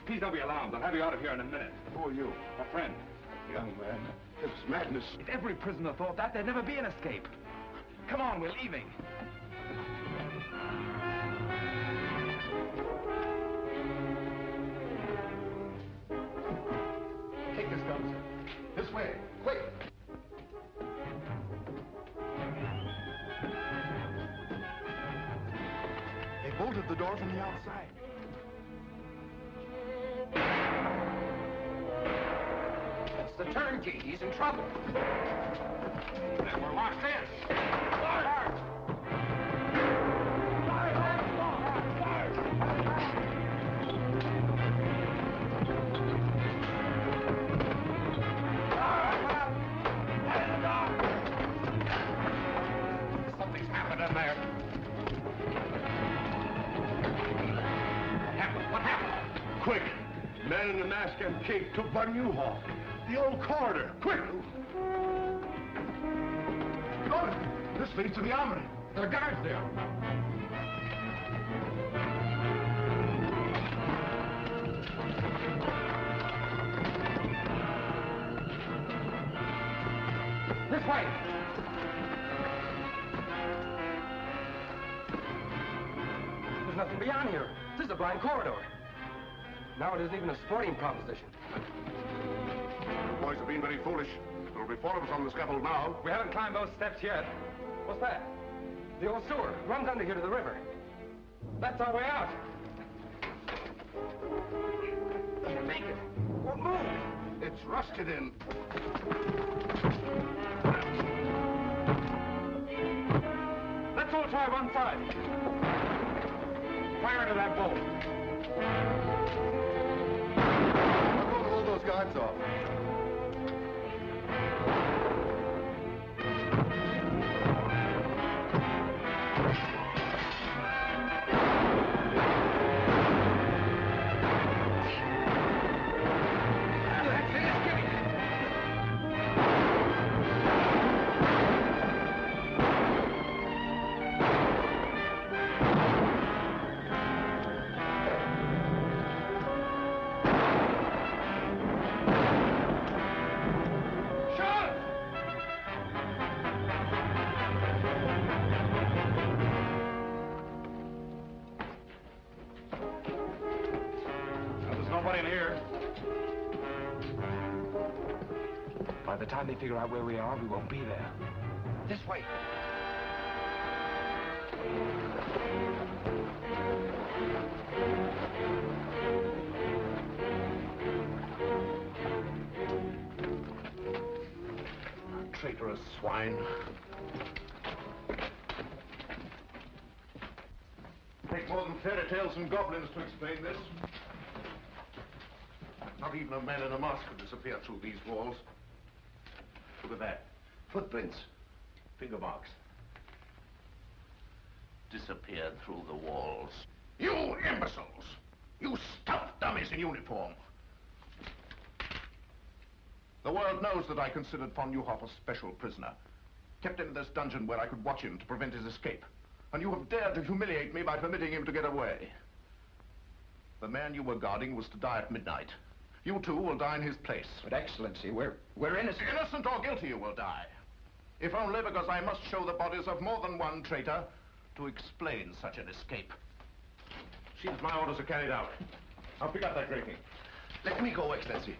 Please don't be alarmed. I'll have you out of here in a minute. Who are you? A friend. Young man, it's madness. If every prisoner thought that, there'd never be an escape. Come on, we're leaving. Take this gun, sir. This way. Quick! They bolted the door from the outside. It's the turnkey. He's in trouble. Then we're locked in. Something's happened in there. What happened? Quick! Man in the mask and cape took von Neuhoff. The old corridor. Quick! Look! This leads to the armory. There are guards there. This way. There's nothing beyond here. This is a blind corridor. Now it isn't even a sporting proposition. You boys have been very foolish. There will be 4 of us on the scaffold now. We haven't climbed those steps yet. What's that? The old sewer. It runs under here to the river. That's our way out. Can't make it. Won't move. It's rusted in. Let's all try one side. Fire to that bolt. I'm going to hold those guards off. By the time they figure out where we are, we won't be there. This way. Traitorous swine. Take more than fairy tales and goblins to explain this. Not even a man in a mask could disappear through these walls. Look at that. Footprints. Finger marks. Disappeared through the walls. You imbeciles! You stuffed dummies in uniform! The world knows that I considered von Neuhoff a special prisoner. Kept him in this dungeon where I could watch him to prevent his escape. And you have dared to humiliate me by permitting him to get away. The man you were guarding was to die at midnight. You too will die in his place. But Excellency, we're innocent. Innocent or guilty, you will die. If only because I must show the bodies of more than one traitor to explain such an escape. See that my orders are carried out. I'll pick up that grating. Let me go, Excellency.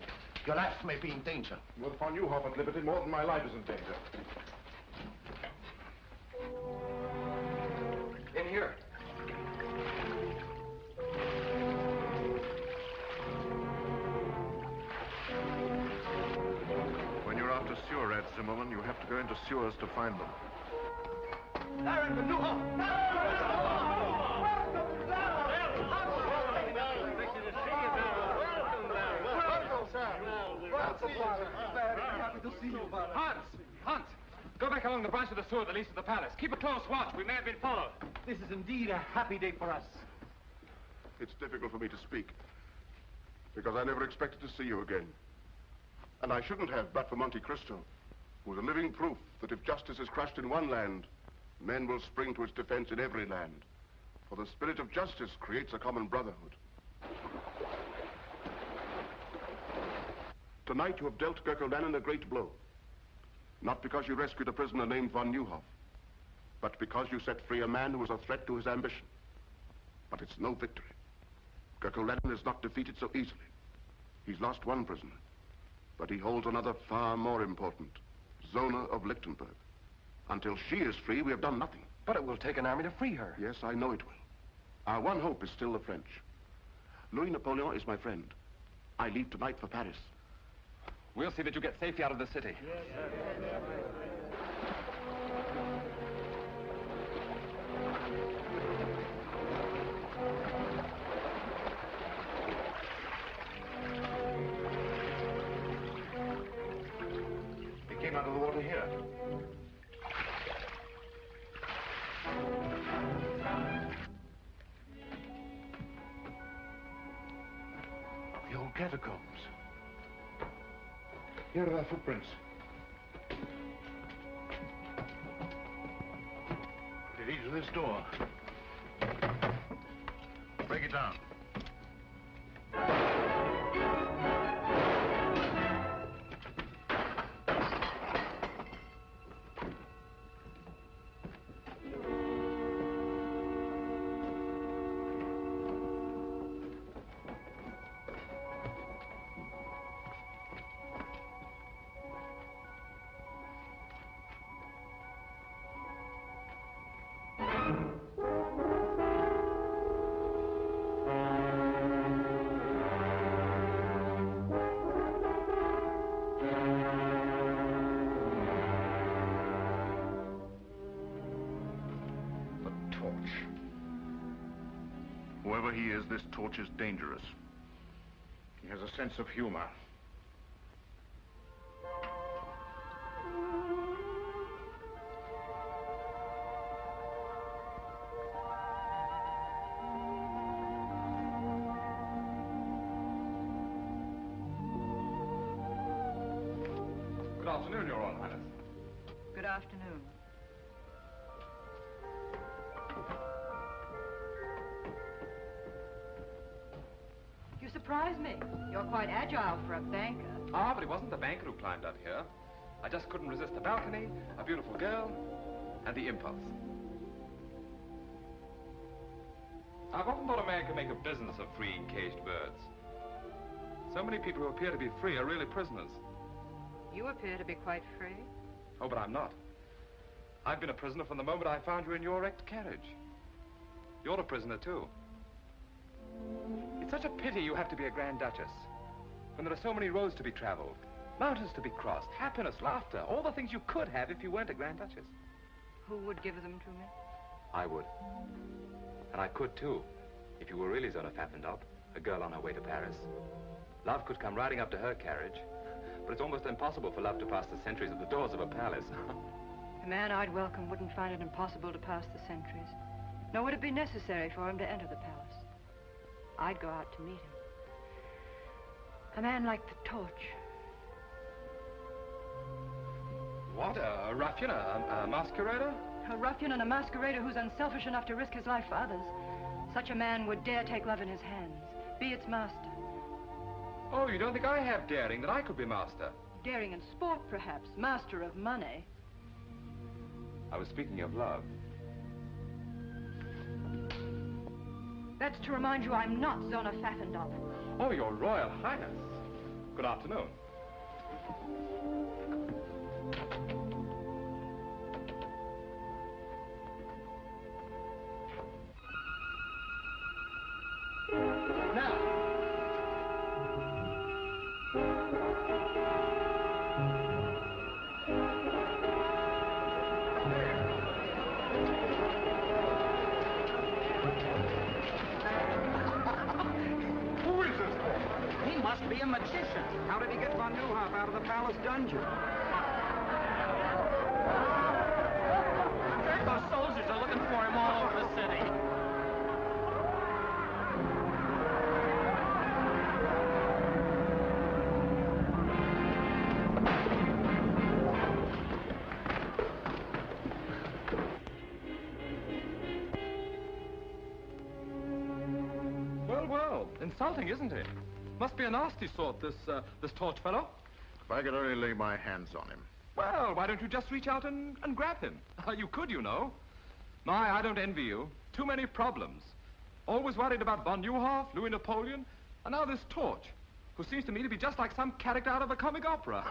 Your life may be in danger. With von Neuhoff at liberty, more than my life is in danger. In here. When you're after sewer rats, Zimmerman, you have to go into sewers to find them. Baron von Neuhoff! Hans! Go back along the branch of the sewer that leads to the palace. Keep a close watch. We may have been followed. This is indeed a happy day for us. It's difficult for me to speak, because I never expected to see you again. And I shouldn't have, but for Monte Cristo, who was a living proof that if justice is crushed in one land, men will spring to its defense in every land. For the spirit of justice creates a common brotherhood. Tonight you have dealt Gerkel-Lannon a great blow. Not because you rescued a prisoner named von Neuhoff, but because you set free a man who was a threat to his ambition. But it's no victory. Gerkel-Lannon is not defeated so easily. He's lost one prisoner, but he holds another far more important, Zona of Lichtenberg. Until she is free, we have done nothing. But it will take an army to free her. Yes, I know it will. Our one hope is still the French. Louis Napoleon is my friend. I leave tonight for Paris. We'll see that you get safely out of the city. He came out of the water here. The old catacombs. Here are their footprints. It leads to this door. Break it down. Whoever he is, this torch is dangerous. He has a sense of humor. Good afternoon, Your Royal Highness. Good afternoon. You surprise me. You're quite agile for a banker. Ah, but it wasn't the banker who climbed up here. I just couldn't resist the balcony, a beautiful girl, and the impulse. I've often thought a man could make a business of freeing caged birds. So many people who appear to be free are really prisoners. You appear to be quite free. Oh, but I'm not. I've been a prisoner from the moment I found you in your wrecked carriage. You're a prisoner, too. It's such a pity you have to be a Grand Duchess, when there are so many roads to be traveled, mountains to be crossed, happiness, laughter, all the things you could have if you weren't a Grand Duchess. Who would give them to me? I would. And I could, too, if you were really Zona Pfaffendorf, a girl on her way to Paris. Love could come riding up to her carriage, but it's almost impossible for love to pass the sentries at the doors of a palace. The man I'd welcome wouldn't find it impossible to pass the sentries, nor would it be necessary for him to enter the palace. I'd go out to meet him. A man like the torch. What? A ruffian? A masquerader? A ruffian and a masquerader who's unselfish enough to risk his life for others. Such a man would dare take love in his hands, Be its master. Oh, you don't think I have daring, that I could be master? Daring in sport, perhaps. Master of money. I was speaking of love. That's to remind you I'm not Zona Pfaffendorf. Oh, Your Royal Highness. Good afternoon. Be a magician. How did he get von Neuhoff out of the palace dungeon? Those soldiers are looking for him all over the city. Well, well, insulting, isn't it? Must be a nasty sort, this Torch fellow. If I could only lay my hands on him. Well, why don't you just reach out and grab him? You could, you know. My, I don't envy you. Too many problems. Always worried about von Neuhoff, Louis Napoleon, and now this Torch, who seems to me to be just like some character out of a comic opera.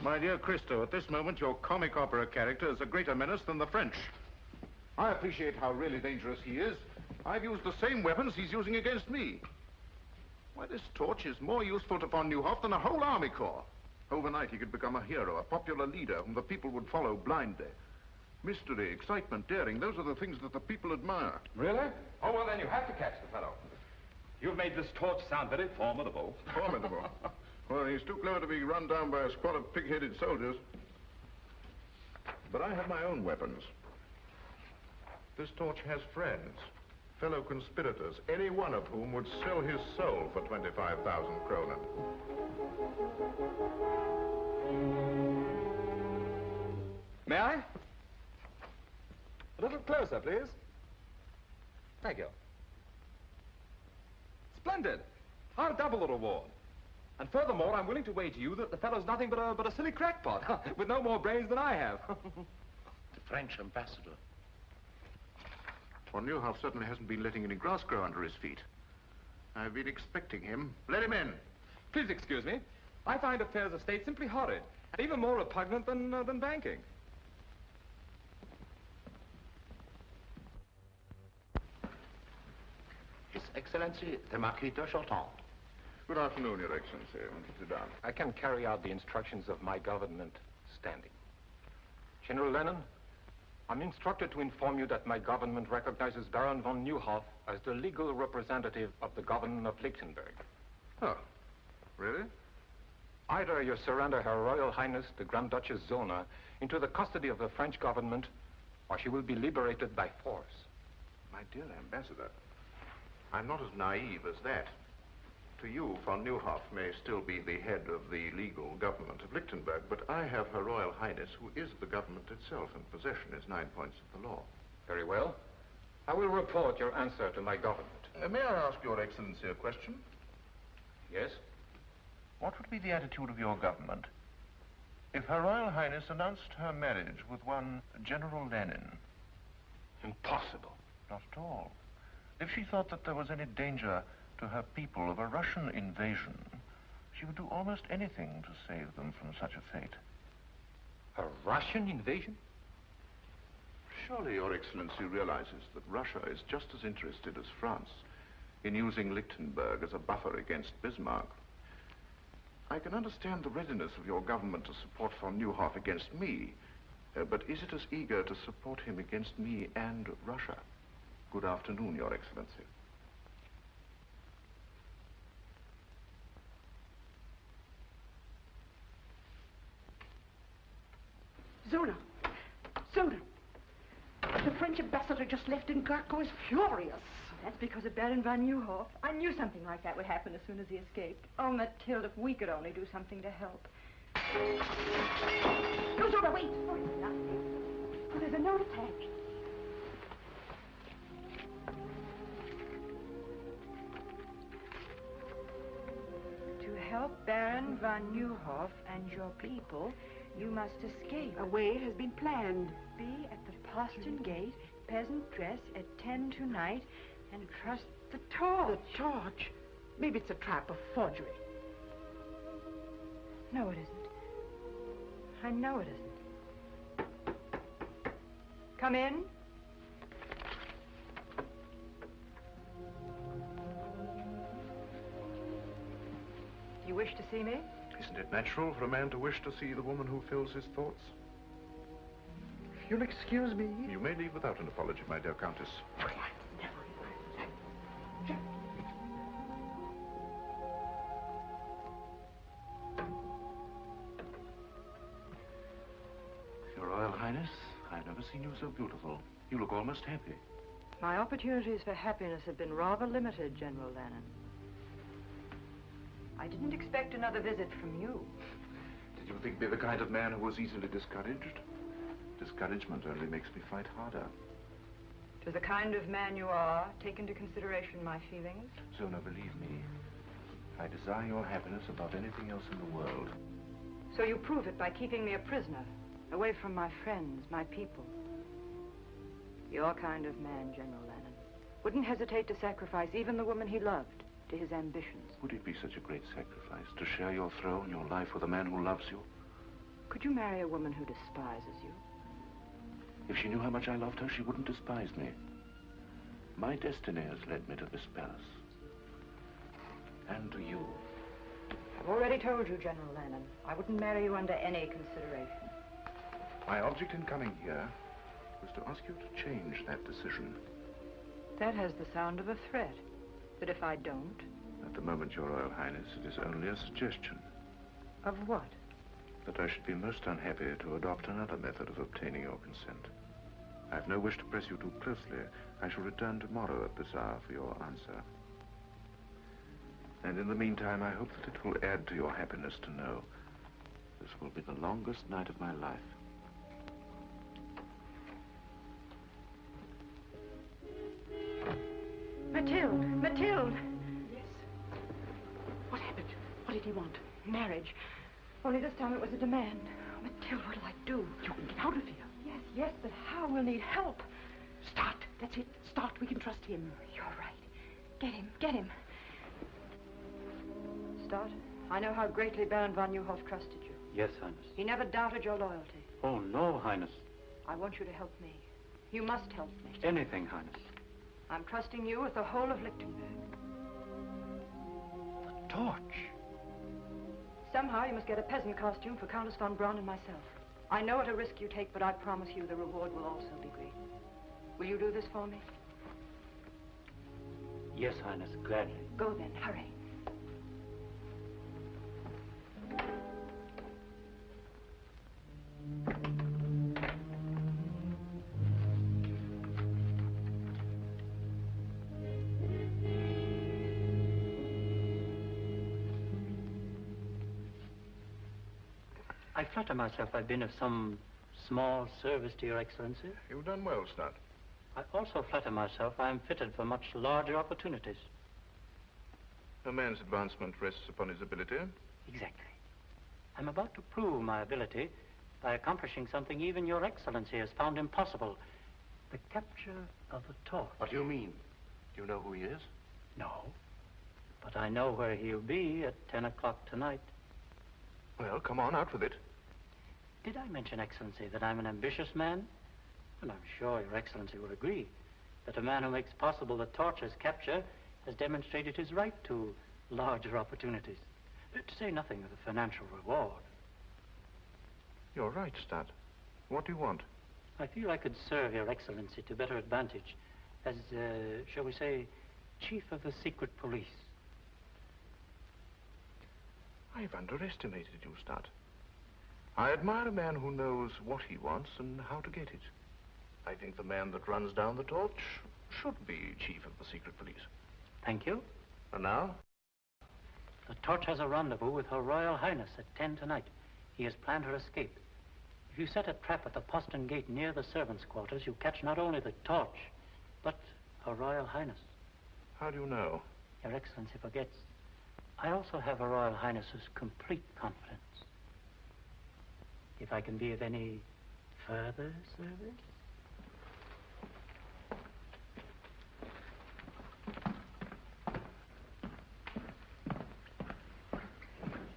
My dear Cristo, at this moment, your comic opera character is a greater menace than the French. I appreciate how really dangerous he is. I've used the same weapons he's using against me. Why, this Torch is more useful to von Neuhoff than a whole army corps. Overnight, he could become a hero, a popular leader whom the people would follow blindly. Mystery, excitement, daring, those are the things that the people admire. Really? Oh, well, then you have to catch the fellow. You've made this Torch sound very formidable. Formidable? Well, he's too clever to be run down by a squad of pig-headed soldiers. But I have my own weapons. This Torch has friends. Fellow conspirators, any one of whom would sell his soul for 25,000 kronen. May I? A little closer, please. Thank you. Splendid. I'll double the reward. And furthermore, I'm willing to wager you that the fellow's nothing but a silly crackpot, with no more brains than I have. The French ambassador. Von Neuhoff certainly hasn't been letting any grass grow under his feet. I've been expecting him. Let him in. Please excuse me. I find affairs of state simply horrid, and even more repugnant than banking. His Excellency, the Marquis de Joan. Good afternoon, Your Excellency. Sit down. I can carry out the instructions of my government standing. General Lennon, I'm instructed to inform you that my government recognizes Baron von Neuhoff as the legal representative of the government of Lichtenberg. Oh, really? Either you surrender Her Royal Highness, the Grand Duchess Zona, into the custody of the French government, or she will be liberated by force. My dear Ambassador, I'm not as naive as that. To you, von Neuhoff may still be the head of the legal government of Lichtenberg, but I have Her Royal Highness, who is the government itself, and possession is 9 points of the law. Very well. I will report your answer to my government. May I ask Your Excellency a question? Yes? What would be the attitude of your government if Her Royal Highness announced her marriage with one General Lenin? Impossible. Not at all. If she thought that there was any danger to her people of a Russian invasion, she would do almost anything to save them from such a fate. A Russian invasion? Surely Your Excellency realizes that Russia is just as interested as France in using Lichtenberg as a buffer against Bismarck. I can understand the readiness of your government to support von Neuhoff against me, but is it as eager to support him against me and Russia? Good afternoon, Your Excellency. Zona! Zona! The French ambassador just left and Garko is furious. That's because of Baron von Neuhoff. I knew something like that would happen as soon as he escaped. Oh, Mathilde, if we could only do something to help. No, Zona, wait! Oh, it's nothing. Oh, there's a note attached. help Baron von Neuhoff and your people, you must escape. A way has been planned. Be at the postern gate, peasant dress, at 10 tonight, and trust the torch. The torch? Maybe it's a trap, a forgery. No, it isn't. I know it isn't. Come in. You wish to see me? Isn't it natural for a man to wish to see the woman who fills his thoughts? You'll excuse me? You may leave without an apology, my dear Countess. Your Royal Highness, I've never seen you so beautiful. You look almost happy. My opportunities for happiness have been rather limited, General Lennon. I didn't expect another visit from you. Did you think me the kind of man who was easily discouraged? Discouragement only makes me fight harder. To the kind of man you are, take into consideration my feelings. So now believe me, I desire your happiness above anything else in the world. So you prove it by keeping me a prisoner, away from my friends, my people. Your kind of man, General Lennon, wouldn't hesitate to sacrifice even the woman he loved to his ambitions. Would it be such a great sacrifice to share your throne, your life with a man who loves you? Could you marry a woman who despises you? If she knew how much I loved her, she wouldn't despise me. My destiny has led me to this palace. And to you. I've already told you, General Lennon, I wouldn't marry you under any consideration. My object in coming here was to ask you to change that decision. That has the sound of a threat. That if I don't... At the moment, Your Royal Highness, it is only a suggestion. Of what? That I should be most unhappy to adopt another method of obtaining your consent. I have no wish to press you too closely. I shall return tomorrow at this hour for your answer. And in the meantime, I hope that it will add to your happiness to know this will be the longest night of my life. Mathilde! Mathilde! Yes? What happened? What did he want? Marriage. Only this time it was a demand. Oh, Mathilde, what'll I do? You can get out of here. Yes, but how? We'll need help. Start. That's it. Start. We can trust him. You're right. Get him. Start. I know how greatly Baron von Neuhoff trusted you. Yes, Highness. He never doubted your loyalty. Oh, no, Highness. I want you to help me. You must help me. Anything, Highness. I'm trusting you with the whole of Lichtenberg. The torch. Somehow you must get a peasant costume for Countess von Braun and myself. I know what a risk you take, but I promise you the reward will also be great. Will you do this for me? Yes, Highness, gladly. Go then, hurry. I flatter myself I've been of some small service to Your Excellency. You've done well, Stud. I also flatter myself I am fitted for much larger opportunities. A man's advancement rests upon his ability. Exactly. I'm about to prove my ability by accomplishing something even Your Excellency has found impossible. The capture of the torch. What do you mean? Do you know who he is? No. But I know where he'll be at 10 o'clock tonight. Well, come on, out with it. Did I mention, Excellency, that I'm an ambitious man? And I'm sure Your Excellency will agree that a man who makes possible the torch's capture has demonstrated his right to larger opportunities, to say nothing of the financial reward. You're right, Stud. What do you want? I feel I could serve Your Excellency to better advantage as, shall we say, Chief of the Secret Police. I've underestimated you, Stud. I admire a man who knows what he wants and how to get it. I think the man that runs down the torch should be Chief of the Secret Police. Thank you. And now? The torch has a rendezvous with Her Royal Highness at 10 tonight. He has planned her escape. If you set a trap at the postern gate near the servants' quarters, you catch not only the torch, but Her Royal Highness. How do you know? Your Excellency forgets. I also have Her Royal Highness's complete confidence. If I can be of any further service?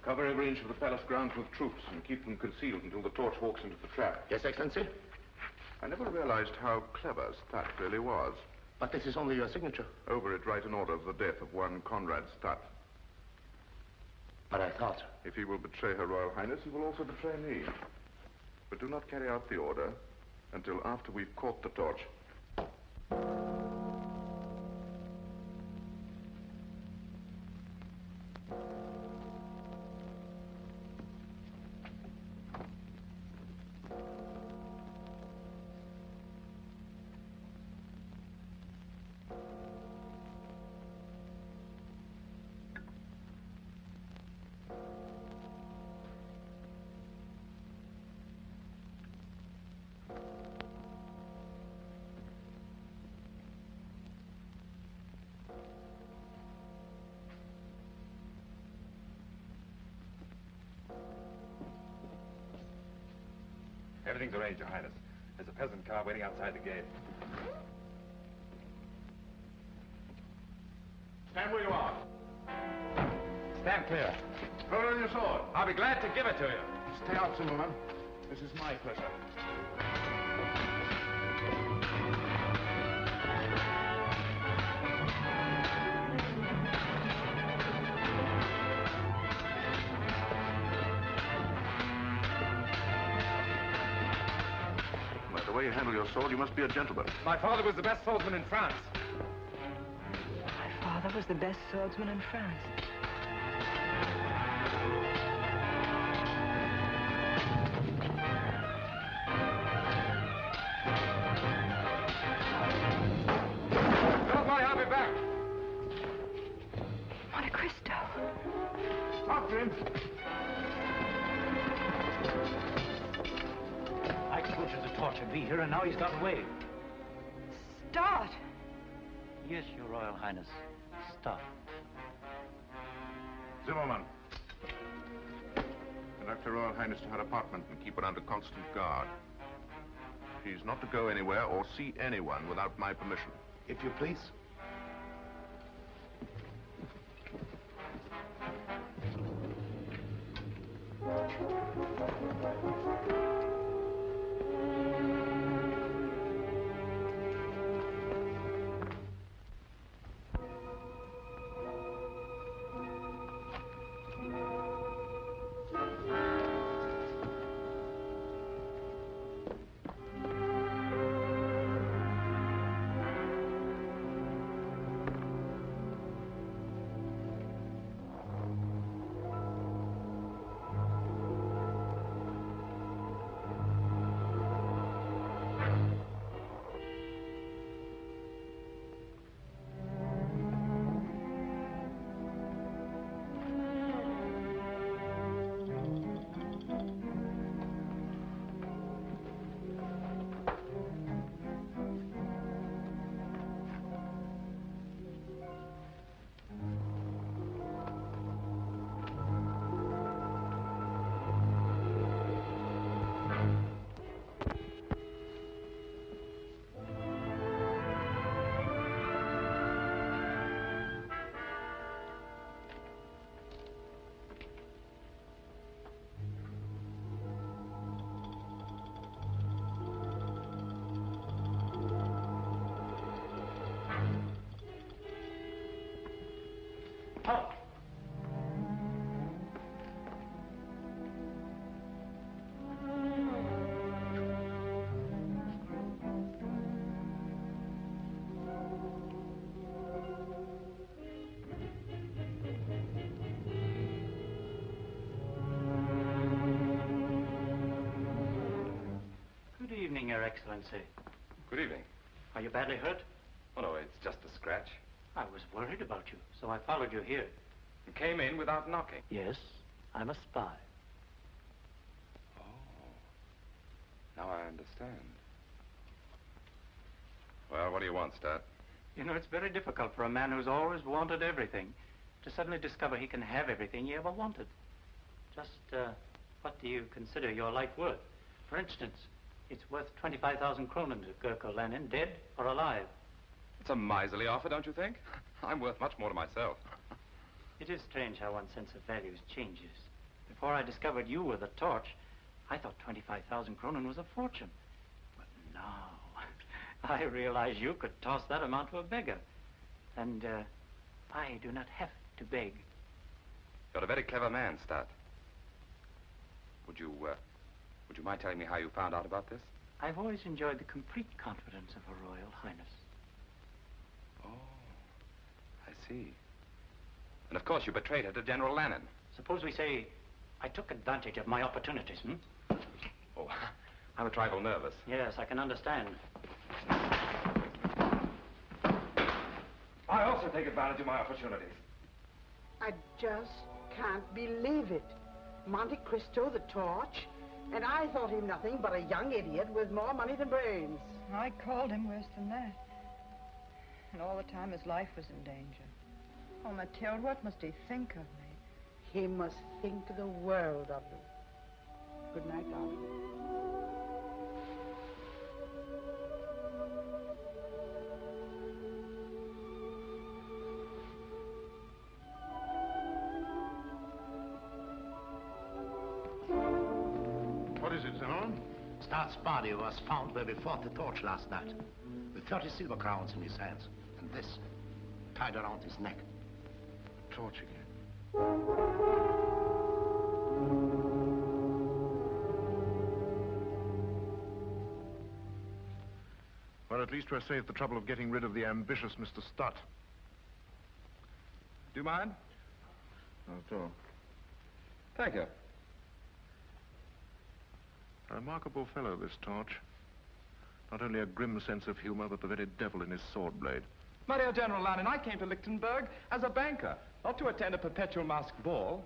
Cover every inch of the palace grounds with troops and keep them concealed until the torch walks into the trap. Yes, Excellency? I never realized how clever Stat really was. But this is only your signature. Over it, write an order of the death of one Conrad Stat. But I thought... If he will betray Her Royal Highness, he will also betray me. But do not carry out the order until after we've caught the torch. Everything's arranged, Your Highness. There's a peasant car waiting outside the gate. Stand where you are. Stand clear. Throw down your sword. I'll be glad to give it to you. Stay out, Zimmerman. This is my pleasure. By the way you handle your sword, you must be a gentleman. My father was the best swordsman in France. My father was the best swordsman in France. Don't worry, I'll be back. Monte Cristo. After him. I told you the torch would be here, and now he's got away. Start! Yes, Your Royal Highness. Start. Zimmerman. Conduct Her Royal Highness to her apartment and keep her under constant guard. She's not to go anywhere or see anyone without my permission. If you please. Good evening, Your Excellency. Good evening. Are you badly hurt? Oh, no, it's just a scratch. I was worried about you, so I followed you here. You came in without knocking. Yes, I'm a spy. Oh. Now I understand. Well, what do you want, Stat? You know, it's very difficult for a man who's always wanted everything to suddenly discover he can have everything he ever wanted. Just, what do you consider your life worth? For instance, it's worth 25,000 kronen to Gurko Lenin, dead or alive. It's a miserly offer, don't you think? I'm worth much more to myself. It is strange how one's sense of values changes. Before I discovered you were the torch, I thought 25,000 kronen was a fortune. But now, I realize you could toss that amount to a beggar. And, I do not have to beg. You're a very clever man, Stott. Would you mind telling me how you found out about this? I've always enjoyed the complete confidence of Her Royal Highness. Oh, I see. And of course you betrayed her to General Lenin. Suppose we say I took advantage of my opportunities, Oh, I'm a trifle nervous. Yes, I can understand. I also take advantage of my opportunities. I just can't believe it. Monte Cristo, the torch, and I thought him nothing but a young idiot with more money than brains. I called him worse than that. And all the time his life was in danger. Oh, Mathilde, what must he think of me? He must think the world of you. Good night, darling. What is it, Zimmerman? Stott's body was found where we fought the torch last night, with 30 silver crowns in his hands, and this tied around his neck. Torch again. Well, at least we're saved the trouble of getting rid of the ambitious Mr. Stott. Do you mind? Not at all. Thank you. A remarkable fellow, this Torch. Not only a grim sense of humor, but the very devil in his sword blade. My dear General Lenin, I came to Lichtenberg as a banker, not to attend a perpetual masked ball.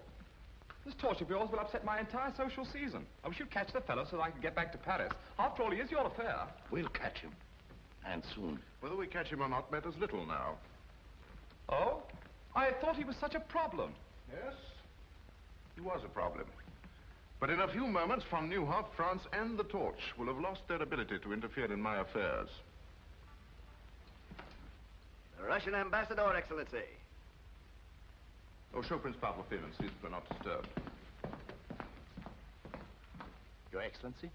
This torch of yours will upset my entire social season. I wish you'd catch the fellow so that I can get back to Paris. After all, he is your affair. We'll catch him. And soon. Whether we catch him or not matters little now. Oh? I thought he was such a problem. Yes, he was a problem. But in a few moments, von Neuhoff, France, and the Torch will have lost their ability to interfere in my affairs. The Russian ambassador, Excellency. Oh, show Prince Pavlov in and see that we're not disturbed. Your Excellency?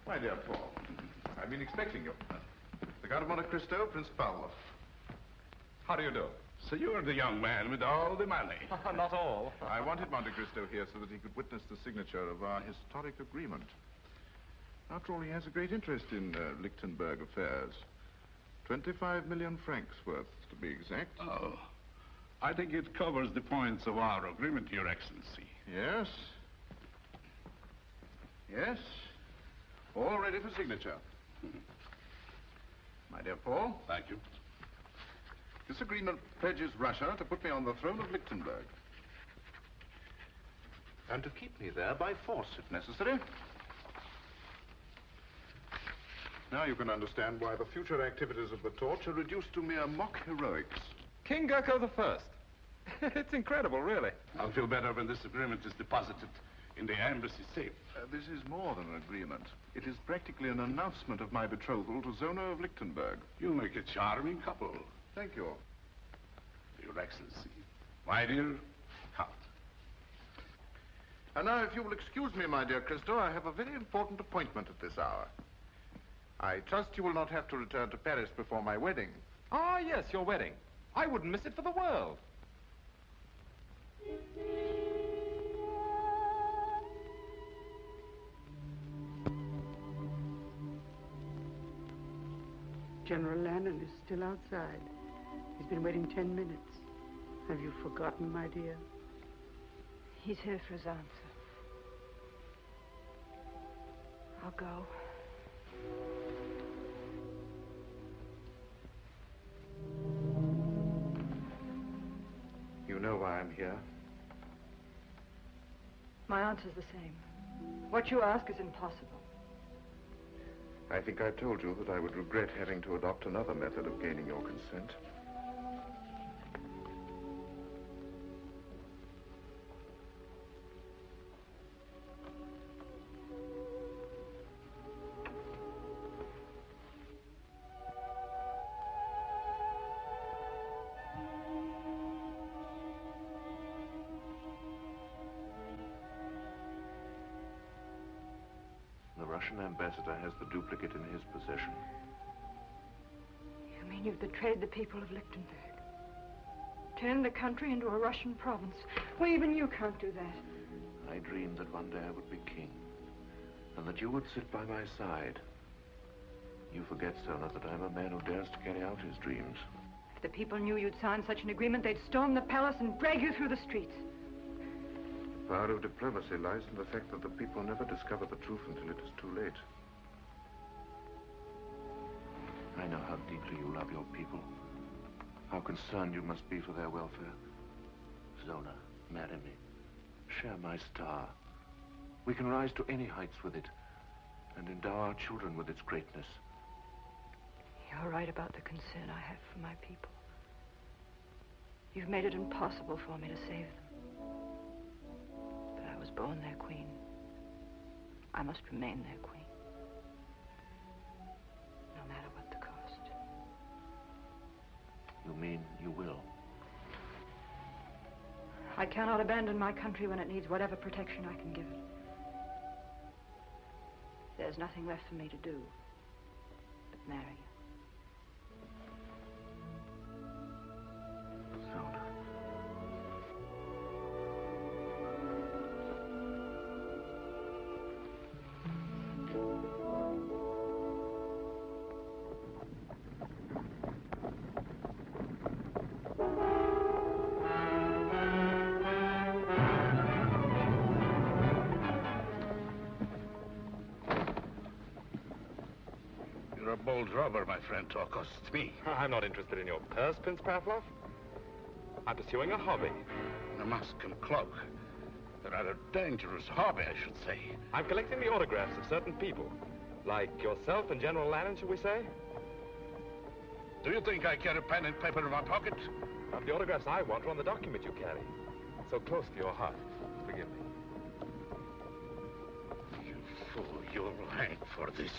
My dear Paul, I've been expecting you. The Count of Monte Cristo, Prince Pavlov. How do you do? So you're the young man with all the money. Not all. I wanted Monte Cristo here so that he could witness the signature of our historic agreement. After all, he has a great interest in Lichtenberg affairs. 25 million francs worth, to be exact. Oh, I think it covers the points of our agreement, Your Excellency. Yes. Yes. All ready for signature. My dear Paul. Thank you. This agreement pledges Russia to put me on the throne of Lichtenberg. And to keep me there by force, if necessary. Now you can understand why the future activities of the Torch are reduced to mere mock heroics. King Gurko I. It's incredible, really. I'll feel better when this agreement is deposited in the embassy safe. This is more than an agreement. It is practically an announcement of my betrothal to Zona of Lichtenberg. You make a charming couple. Thank you. Your Excellency, my dear Count. And now, if you will excuse me, my dear Cristo, I have a very important appointment at this hour. I trust you will not have to return to Paris before my wedding. Ah, yes, your wedding. I wouldn't miss it for the world. General Lenin is still outside. He's been waiting 10 minutes. Have you forgotten, my dear? He's here for his answer. I'll go. You know why I'm here. My answer's the same. What you ask is impossible. I think I told you that I would regret having to adopt another method of gaining your consent. Russian ambassador has the duplicate in his possession. You mean you've betrayed the people of Lichtenberg? Turned the country into a Russian province? Well, even you can't do that. I dreamed that one day I would be king, and that you would sit by my side. You forget, Sona, that I'm a man who dares to carry out his dreams. If the people knew you'd signed such an agreement, they'd storm the palace and drag you through the streets. The power of diplomacy lies in the fact that the people never discover the truth until it is too late. I know how deeply you love your people, how concerned you must be for their welfare. Zona, marry me. Share my star. We can rise to any heights with it, and endow our children with its greatness. You're right about the concern I have for my people. You've made it impossible for me to save them. But I was born their queen. I must remain their queen. No matter what the cost. You mean you will? I cannot abandon my country when it needs whatever protection I can give it. There's nothing left for me to do but marry you. You're a bold robber, my friend, to accost me. I'm not interested in your purse, Prince Pavlov. I'm pursuing a hobby. A mask and cloak. A rather dangerous hobby, I should say. I'm collecting the autographs of certain people. Like yourself and General Lannon, shall we say? Do you think I carry pen and paper in my pocket? But the autographs I want are on the document you carry. So close to your heart. Forgive me. You fool, you'll hang for this.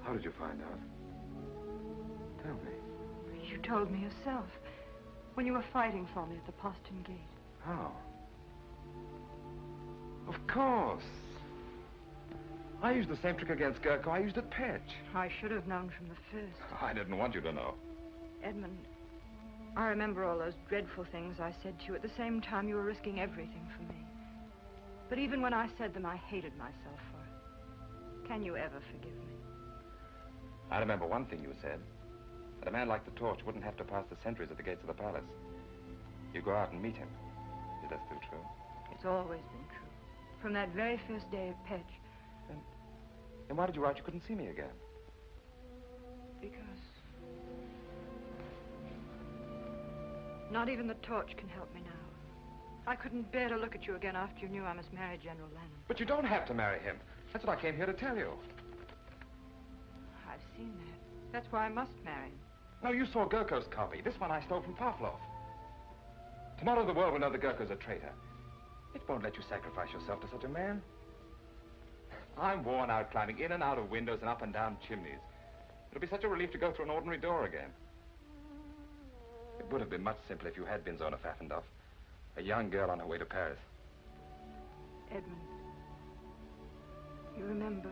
How did you find out? Tell me. You told me yourself. When you were fighting for me at the postern gate. How? Of course. I used the same trick against Gurko I used at Petch. I should have known from the first. I didn't want you to know. Edmund, I remember all those dreadful things I said to you at the same time you were risking everything for me. But even when I said them, I hated myself for it. Can you ever forgive me? I remember one thing you said. That a man like the Torch wouldn't have to pass the sentries at the gates of the palace. You go out and meet him. Is that still true? It's always been true. From that very first day of Petch. Then why did you write you couldn't see me again? Because... not even the Torch can help me now. I couldn't bear to look at you again after you knew I must marry General Lannon. But you don't have to marry him. That's what I came here to tell you. I've seen that. That's why I must marry him. No, you saw Gurko's copy. This one I stole from Pavlov. Tomorrow the world will know that Gurko's a traitor. It won't let you sacrifice yourself to such a man. I'm worn out climbing in and out of windows and up and down chimneys. It'll be such a relief to go through an ordinary door again. It would have been much simpler if you had been Zona Pfaffendorf, a young girl on her way to Paris. Edmund, you remember,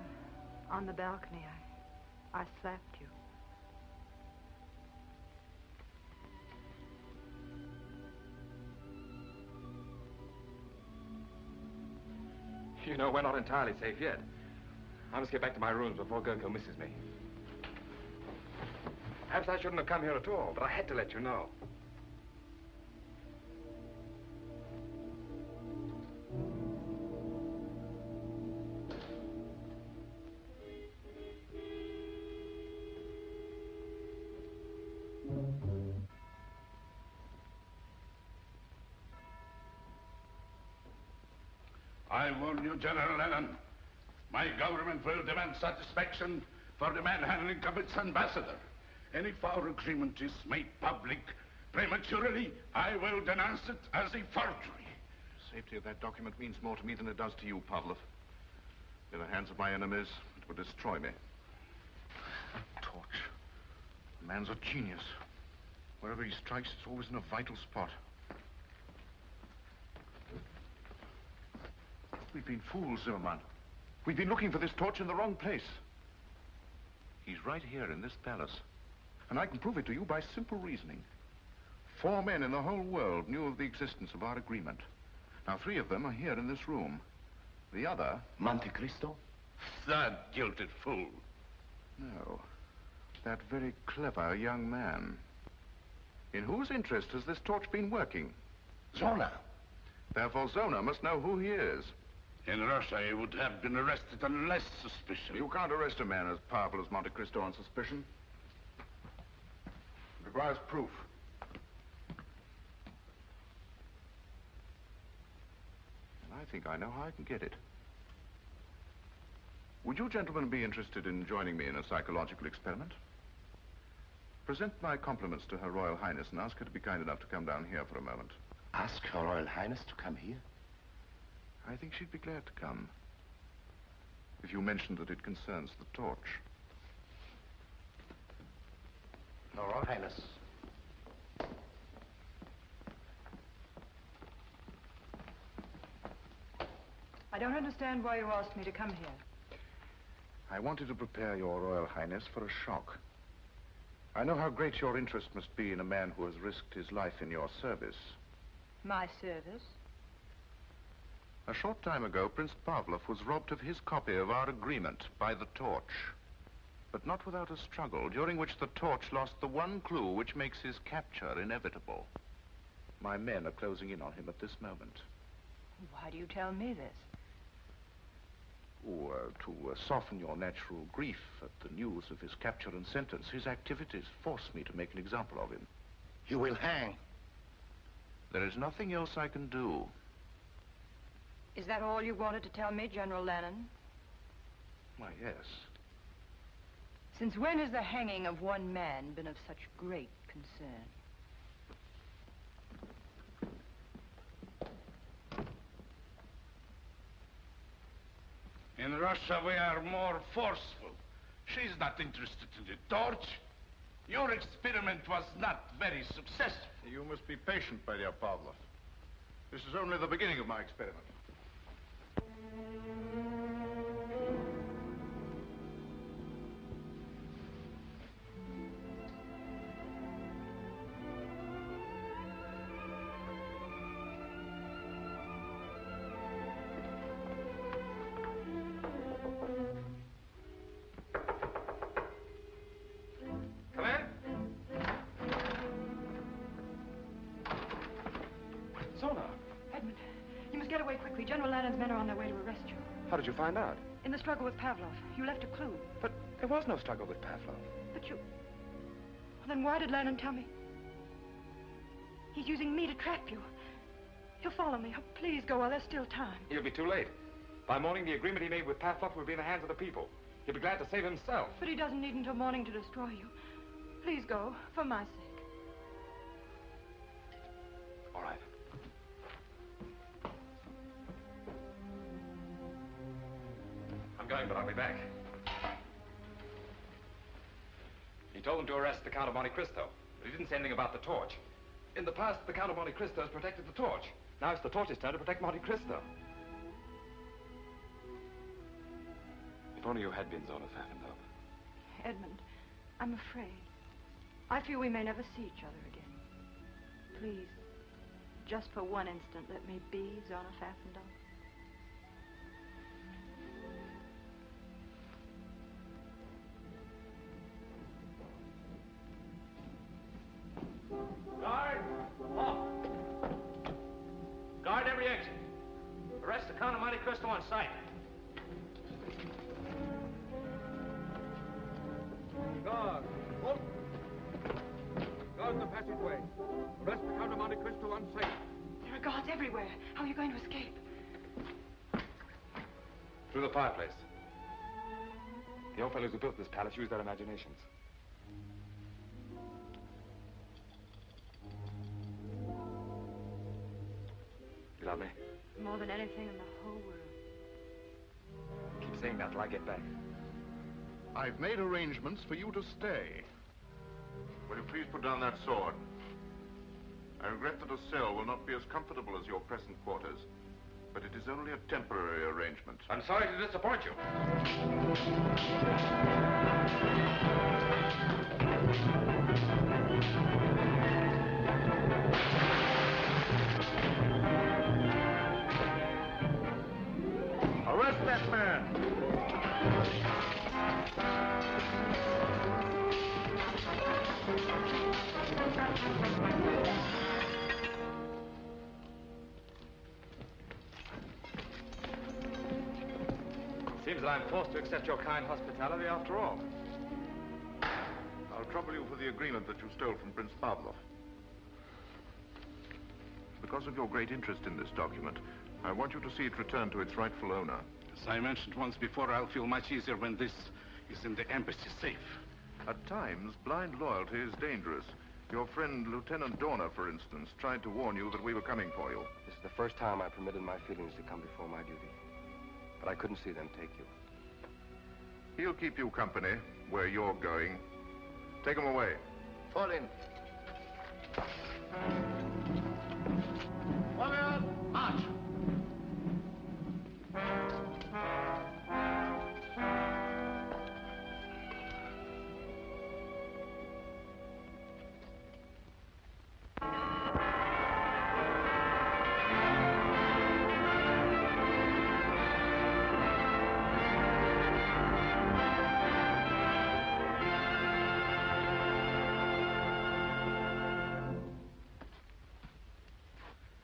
on the balcony, I slapped you. You know, we're not entirely safe yet. I must get back to my rooms before Gurko misses me. Perhaps I shouldn't have come here at all, but I had to let you know. I warn you, General Lennon, my government will demand satisfaction for the manhandling of its ambassador. And if our agreement is made public prematurely, I will denounce it as a forgery. The safety of that document means more to me than it does to you, Pavlov. In the hands of my enemies, it would destroy me. That torch. The man's a genius. Wherever he strikes, it's always in a vital spot. We've been fools, Zimmerman. We've been looking for this torch in the wrong place. He's right here in this palace. And I can prove it to you by simple reasoning. 4 men in the whole world knew of the existence of our agreement. Now, 3 of them are here in this room. The other... Monte Cristo? That jilted fool. No. That very clever young man. In whose interest has this torch been working? Zona. Therefore, Zona must know who he is. In Russia, he would have been arrested on less suspicion. You can't arrest a man as powerful as Monte Cristo on suspicion. It requires proof. And I think I know how I can get it. Would you gentlemen be interested in joining me in a psychological experiment? Present my compliments to Her Royal Highness and ask her to be kind enough to come down here for a moment. Ask Her Royal Highness to come here? I think she'd be glad to come. If you mentioned that it concerns the torch. Her Royal Highness. I don't understand why you asked me to come here. I wanted to prepare your Royal Highness for a shock. I know how great your interest must be in a man who has risked his life in your service. My service? A short time ago, Prince Pavlov was robbed of his copy of our agreement by the torch. But not without a struggle, during which the torch lost the one clue which makes his capture inevitable. My men are closing in on him at this moment. Why do you tell me this? To soften your natural grief at the news of his capture and sentence, his activities force me to make an example of him. You will hang. There is nothing else I can do. Is that all you wanted to tell me, General Lennon? Why, yes. Since when has the hanging of one man been of such great concern? In Russia, we are more forceful. She's not interested in the torch. Your experiment was not very successful. You must be patient, my dear Pavlov. This is only the beginning of my experiment. General Lannon's men are on their way to arrest you. How did you find out? In the struggle with Pavlov. You left a clue. But there was no struggle with Pavlov. But you... Well, then why did Lannon tell me? He's using me to trap you. He'll follow me. Oh, please go while there's still time. He'll be too late. By morning, the agreement he made with Pavlov will be in the hands of the people. He'll be glad to save himself. But he doesn't need until morning to destroy you. Please go, for my sake. All right. I'm going, but I'll be back. He told them to arrest the Count of Monte Cristo, but he didn't say anything about the torch. In the past, the Count of Monte Cristo has protected the torch. Now it's the torch's turn to protect Monte Cristo. If only you had been Zona Pfaffendaub. Edmund, I'm afraid. I feel we may never see each other again. Please, just for one instant, let me be Zona Pfaffendaub. go on sight. Guard! Halt! Guard the passageway. Arrest the Count of Monte Cristo unsafe. There are guards everywhere. How are you going to escape? Through the fireplace. The old fellows who built this palace used their imaginations. You love me? More than anything in the whole world. Keep saying that till I get back. I've made arrangements for you to stay. Will you please put down that sword? I regret that a cell will not be as comfortable as your present quarters, but it is only a temporary arrangement. I'm sorry to disappoint you. Arrest that man! Seems that I'm forced to accept your kind hospitality after all. I'll trouble you for the agreement that you stole from Prince Pavlov. Because of your great interest in this document, I want you to see it returned to its rightful owner. As I mentioned once before, I'll feel much easier when this is in the embassy safe. At times, blind loyalty is dangerous. Your friend, Lieutenant Dorner, for instance, tried to warn you that we were coming for you. This is the first time I permitted my feelings to come before my duty. But I couldn't see them take you. He'll keep you company where you're going. Take him away. Fall in. Warrior, march.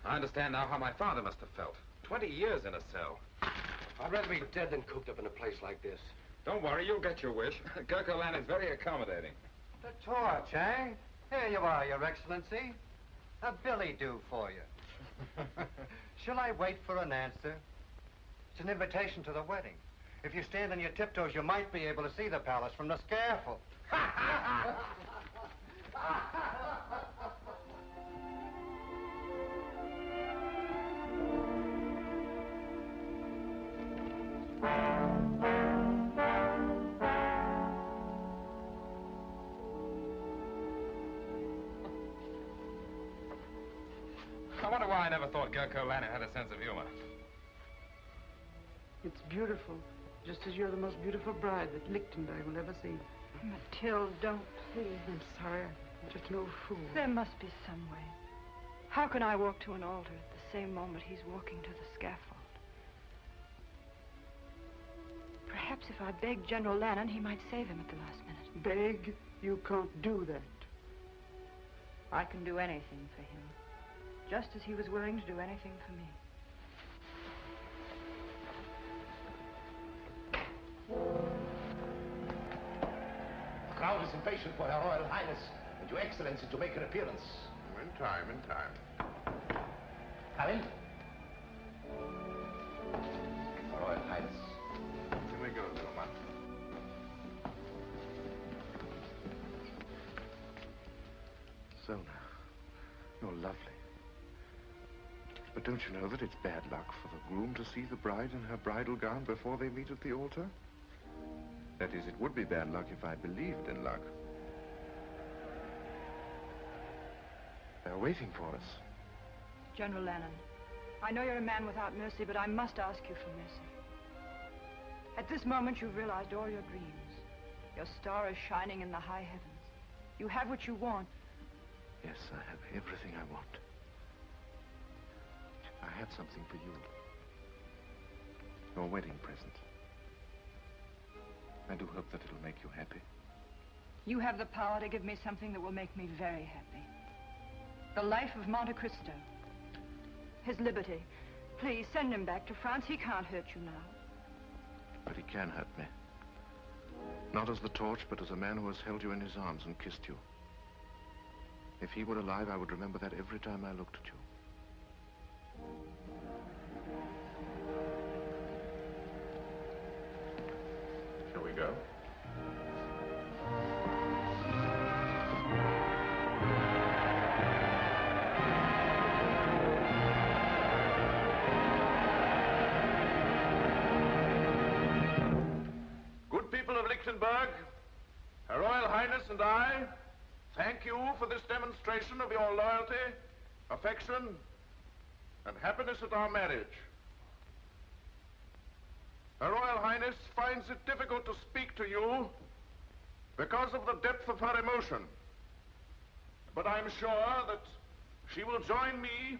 I understand now how my father must have felt. 20 years in a cell. I'd rather be dead than cooped up in a place like this. Don't worry, you'll get your wish. Gurkhaland is very accommodating. The torch, eh? Here you are, Your Excellency. A billy do for you. Shall I wait for an answer? It's an invitation to the wedding. If you stand on your tiptoes, you might be able to see the palace from the scaffold. I wonder why I never thought Gurkhaland had a sense of humor. It's beautiful, just as you're the most beautiful bride that Lichtenberg will ever see. Mathilde, don't, please. I'm sorry. I'm just no fool. There must be some way. How can I walk to an altar at the same moment he's walking to the scaffold? Perhaps if I begged General Lannon, he might save him at the last minute. Beg? You can't do that. I can do anything for him, just as he was willing to do anything for me. The crowd is impatient for Her Royal Highness and Your Excellency to make her appearance. In time, in time. Come in. Her Royal Highness. Here we go, Zuma. Zona, you're lovely. But don't you know that it's bad luck for the groom to see the bride in her bridal gown before they meet at the altar? That is, it would be bad luck if I believed in luck. They're waiting for us. General Lannon, I know you're a man without mercy, but I must ask you for mercy. At this moment, you've realized all your dreams. Your star is shining in the high heavens. You have what you want. Yes, I have everything I want. I have something for you. Your wedding present. I do hope that it'll make you happy. You have the power to give me something that will make me very happy. The life of Monte Cristo. His liberty, Please, send him back to France. He can't hurt you now. But he can hurt me. Not as the torch, but as a man who has held you in his arms and kissed you. If he were alive, I would remember that every time I looked at you. Shall we go? Good people of Lichtenberg, Her Royal Highness and I thank you for this demonstration of your loyalty, affection, and happiness at our marriage. Her Royal Highness finds it difficult to speak to you because of the depth of her emotion. But I'm sure that she will join me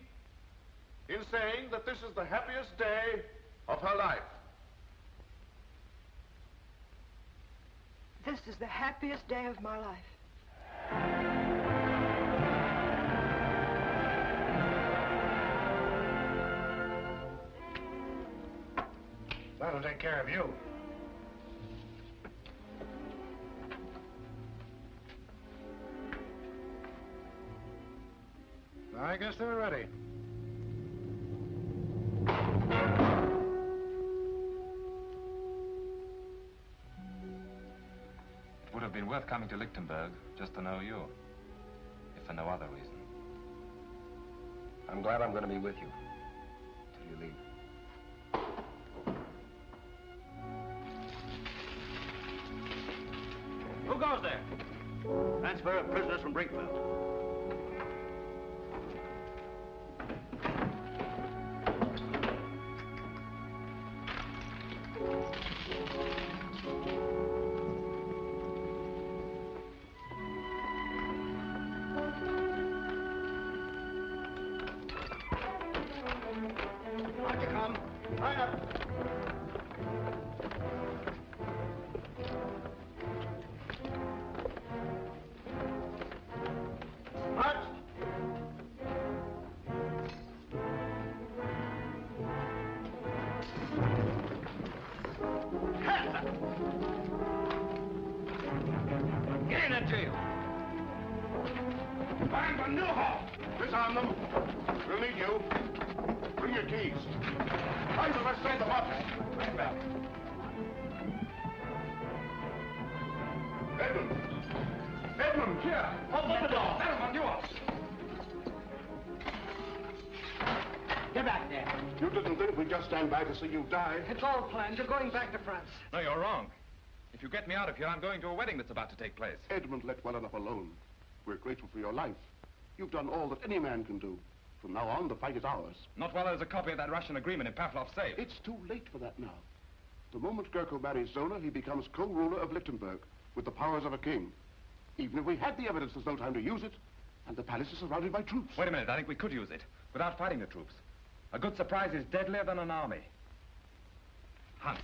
in saying that this is the happiest day of her life. This is the happiest day of my life. That'll take care of you. I guess they're ready. It would have been worth coming to Lichtenberg just to know you, if for no other reason. I'm glad I'm going to be with you till you leave. Who goes there? Transfer of prisoners from Brinkfield. On you come. Hurry up. March. Hands up. Get in that jail. Find the new hall. Disarm them. We'll need you. Bring your keys. Find the rest of the boxes. Bring back. Edmund! Edmund, here! Open the door. Gentlemen, you up. Get back there. You didn't think we'd just stand by to see you die? It's all planned. You're going back to France. No, you're wrong. If you get me out of here, I'm going to a wedding that's about to take place. Edmund, let well enough alone. We're grateful for your life. You've done all that any man can do. From now on, the fight is ours. Not while there's a copy of that Russian agreement in Pavlov's safe. It's too late for that now. The moment Gurko marries Zona, he becomes co-ruler of Lichtenberg, with the powers of a king. Even if we had the evidence, there's no time to use it, and the palace is surrounded by troops. Wait a minute, I think we could use it, without fighting the troops. A good surprise is deadlier than an army. Hans,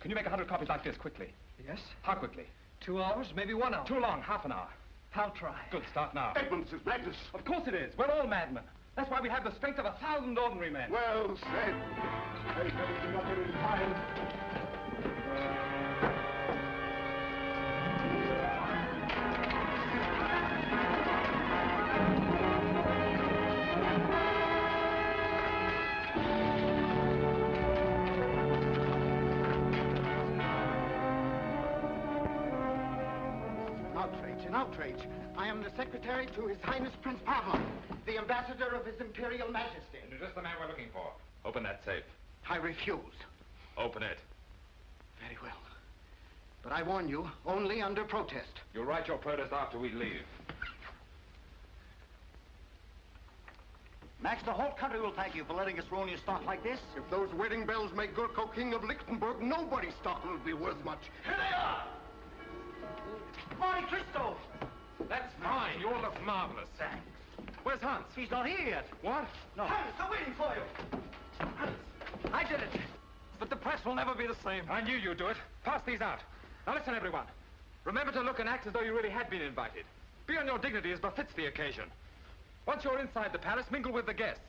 can you make 100 copies like this quickly? Yes? How quickly? 2 hours, maybe 1 hour. Too long, half an hour. I'll try. Good, start now. Edmund, this is madness. Of course it is. We're all madmen. That's why we have the strength of 1,000 ordinary men. Well said. Take everything up in time. An outrage. I am the secretary to His Highness Prince Pavlov, the ambassador of His Imperial Majesty. You're just the man we're looking for. Open that safe. I refuse. Open it. Very well. But I warn you, only under protest. You'll write your protest after we leave. Max, the whole country will thank you for letting us ruin your stock like this. If those wedding bells make Gurko king of Lichtenberg, nobody's stock will be worth much. Here they are! Monte Cristo! That's fine. You all look marvelous. Thanks. Where's Hans? He's not here yet. What? No. Hans, they're waiting for you. Hans, I did it. But the press will never be the same. I knew you'd do it. Pass these out. Now listen, everyone. Remember to look and act as though you really had been invited. Be on your dignity as befits the occasion. Once you're inside the palace, mingle with the guests.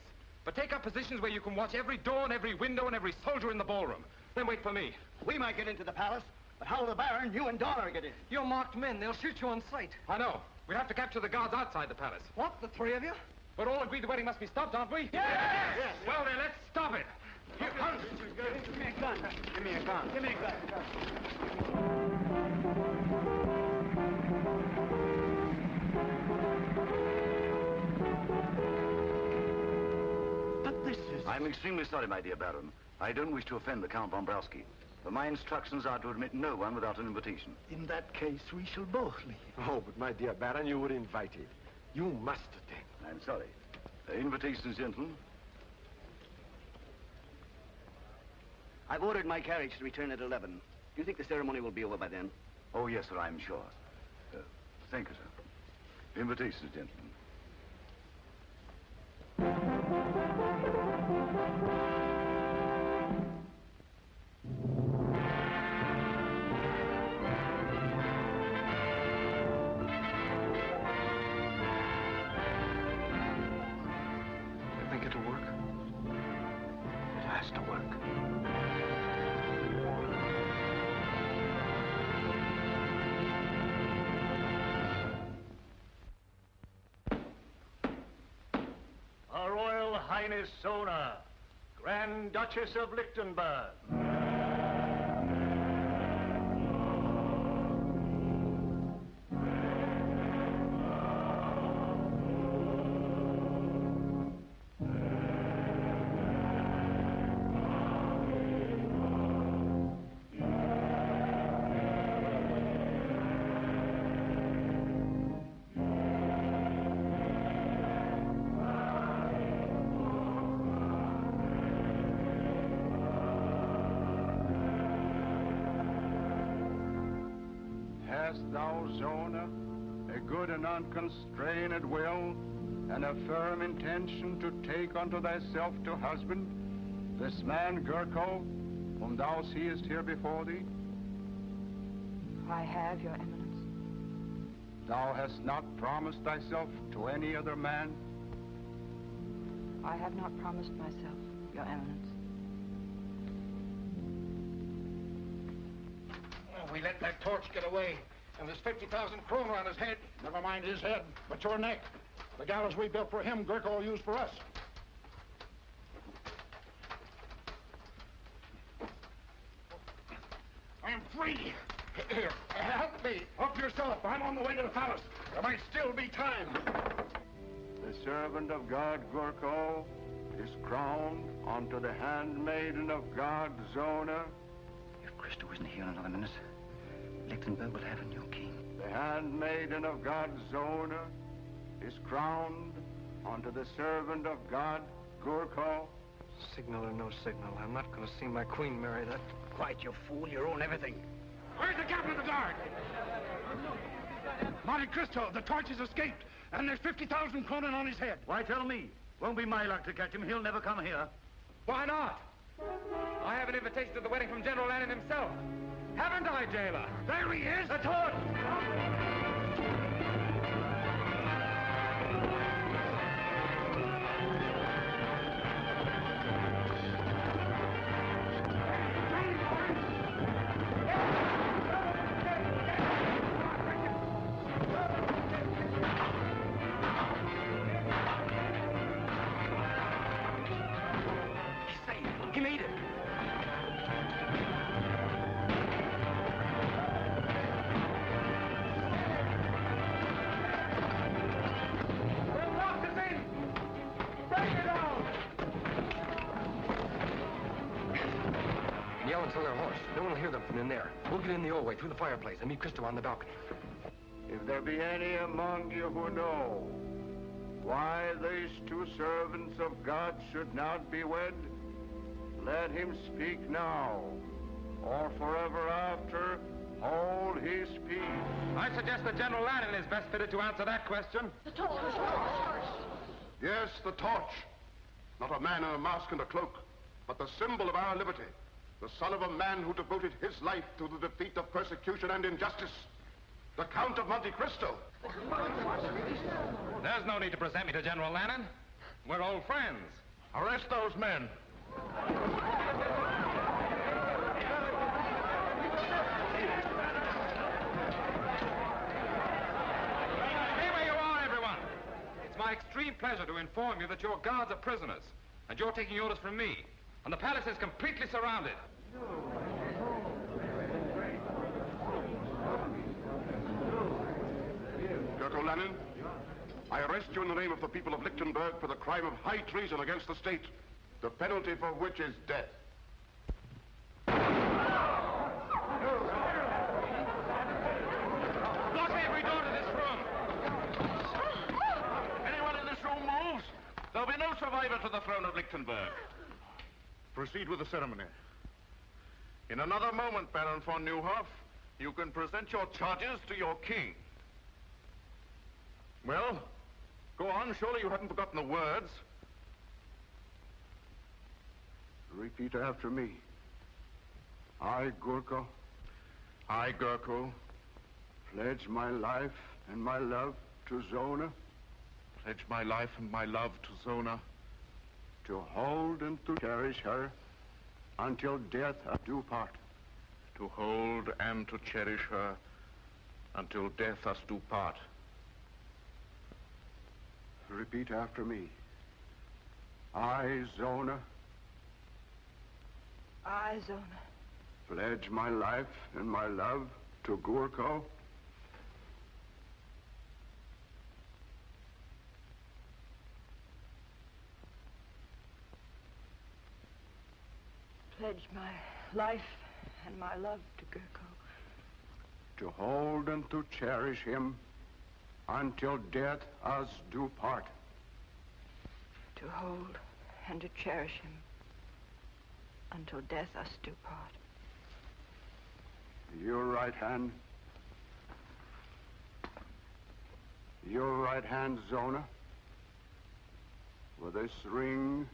But take up positions where you can watch every door and every window and every soldier in the ballroom. Then wait for me. We might get into the palace, but how will the Baron, you and Donner get in? You're marked men. They'll shoot you on sight. I know. We have to capture the guards outside the palace. What, the three of you? We're all agreed the wedding must be stopped, aren't we? Yes! Yes! Well, then, let's stop it. Here comes. Give me a gun. Give me a gun. Give me a gun. But this is... I'm extremely sorry, my dear Baron. I don't wish to offend the Count von Browski, but my instructions are to admit no one without an invitation. In that case, we shall both leave. Oh, but my dear Baron, you were invited. You must attend. I'm sorry. Invitations, gentlemen. I've ordered my carriage to return at 11. Do you think the ceremony will be over by then? Oh, yes, sir, I'm sure. Thank you, sir. Invitations, gentlemen. You think it'll work? It has to work. Her Royal Highness Sona, Grand Duchess of Lichtenberg. Hast thou, Zona, a good and unconstrained will, and a firm intention to take unto thyself to husband this man Gurko, whom thou seest here before thee? I have, Your Eminence. Thou hast not promised thyself to any other man? I have not promised myself, Your Eminence. Oh, we let that torch get away, and there's 50,000 kroner on his head. Never mind his head, but your neck. The gallows we built for him, Gurko will use for us. I'm free. Here, help me. Help yourself. I'm on the way to the palace. There might still be time. The servant of God, Gurko, is crowned unto the handmaiden of God, Zona. If Cristo isn't here in another minute, Lichtenberg will have a new king. The handmaiden of God, Zona, is crowned unto the servant of God, Gurko. Signal or no signal, I'm not going to see my queen marry that. Quiet, you fool. You own everything. Where's the captain of the guard? Monte Cristo, the torch has escaped, and there's 50,000 kroner on his head. Why tell me? Won't be my luck to catch him. He'll never come here. Why not? I have an invitation to the wedding from General Lannon himself. Haven't I, jailer? There he is. The torch! He made it. Yell until they're hoarse. No one will hear them from in there. We'll get in the old way, through the fireplace, and meet Cristo on the balcony. If there be any among you who know why these two servants of God should not be wed, let him speak now, or forever after hold his peace. I suggest that General Lannon is best fitted to answer that question. The torch. Yes, the torch. Not a man in a mask and a cloak, but the symbol of our liberty. The son of a man who devoted his life to the defeat of persecution and injustice. The Count of Monte Cristo. There's no need to present me to General Lannon. We're old friends. Arrest those men. Stay where you are, everyone. It's my extreme pleasure to inform you that your guards are prisoners, and you're taking orders from me. And the palace is completely surrounded. Gurkha Lenin, I arrest you in the name of the people of Lichtenberg for the crime of high treason against the state, the penalty for which is death. Lock every door to this room. Anyone in this room moves, there'll be no survivor to the throne of Lichtenberg. Proceed with the ceremony. In another moment, Baron von Neuhoff, you can present your charges to your king. Well, go on. Surely you haven't forgotten the words. Repeat after me. I, Gurkha. I, Gurkha. Pledge my life and my love to Zona. Pledge my life and my love to Zona. To hold and to cherish her until death us do part. To hold and to cherish her until death us do part. Repeat after me. I, Zona. I, Zona. Pledge my life and my love to Gurkha. Pledge my life and my love to Gurkha. To hold and to cherish him until death us do part. To hold and to cherish him until death us do part. Your right hand. Your right hand, Zona. With this ring,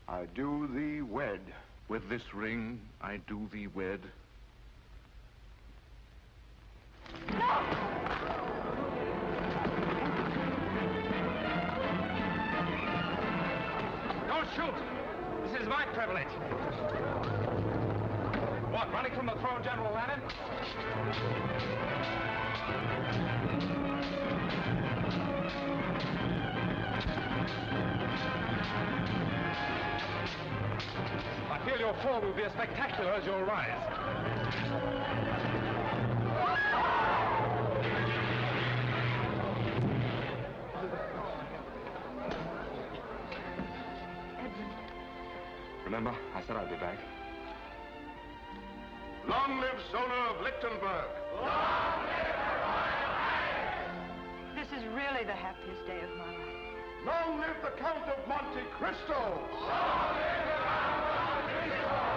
I do thee wed. With this ring, I do thee wed. Don't shoot! This is my privilege. What, running from the throne, General Lannon? I feel your fall will be as spectacular as your rise. Remember, I said I'd be back. Long live Zona of Lichtenberg! Long live the Royal Highness! This is really the happiest day of my life. Long live the Count of Monte Cristo! Long live the Count of Monte Cristo!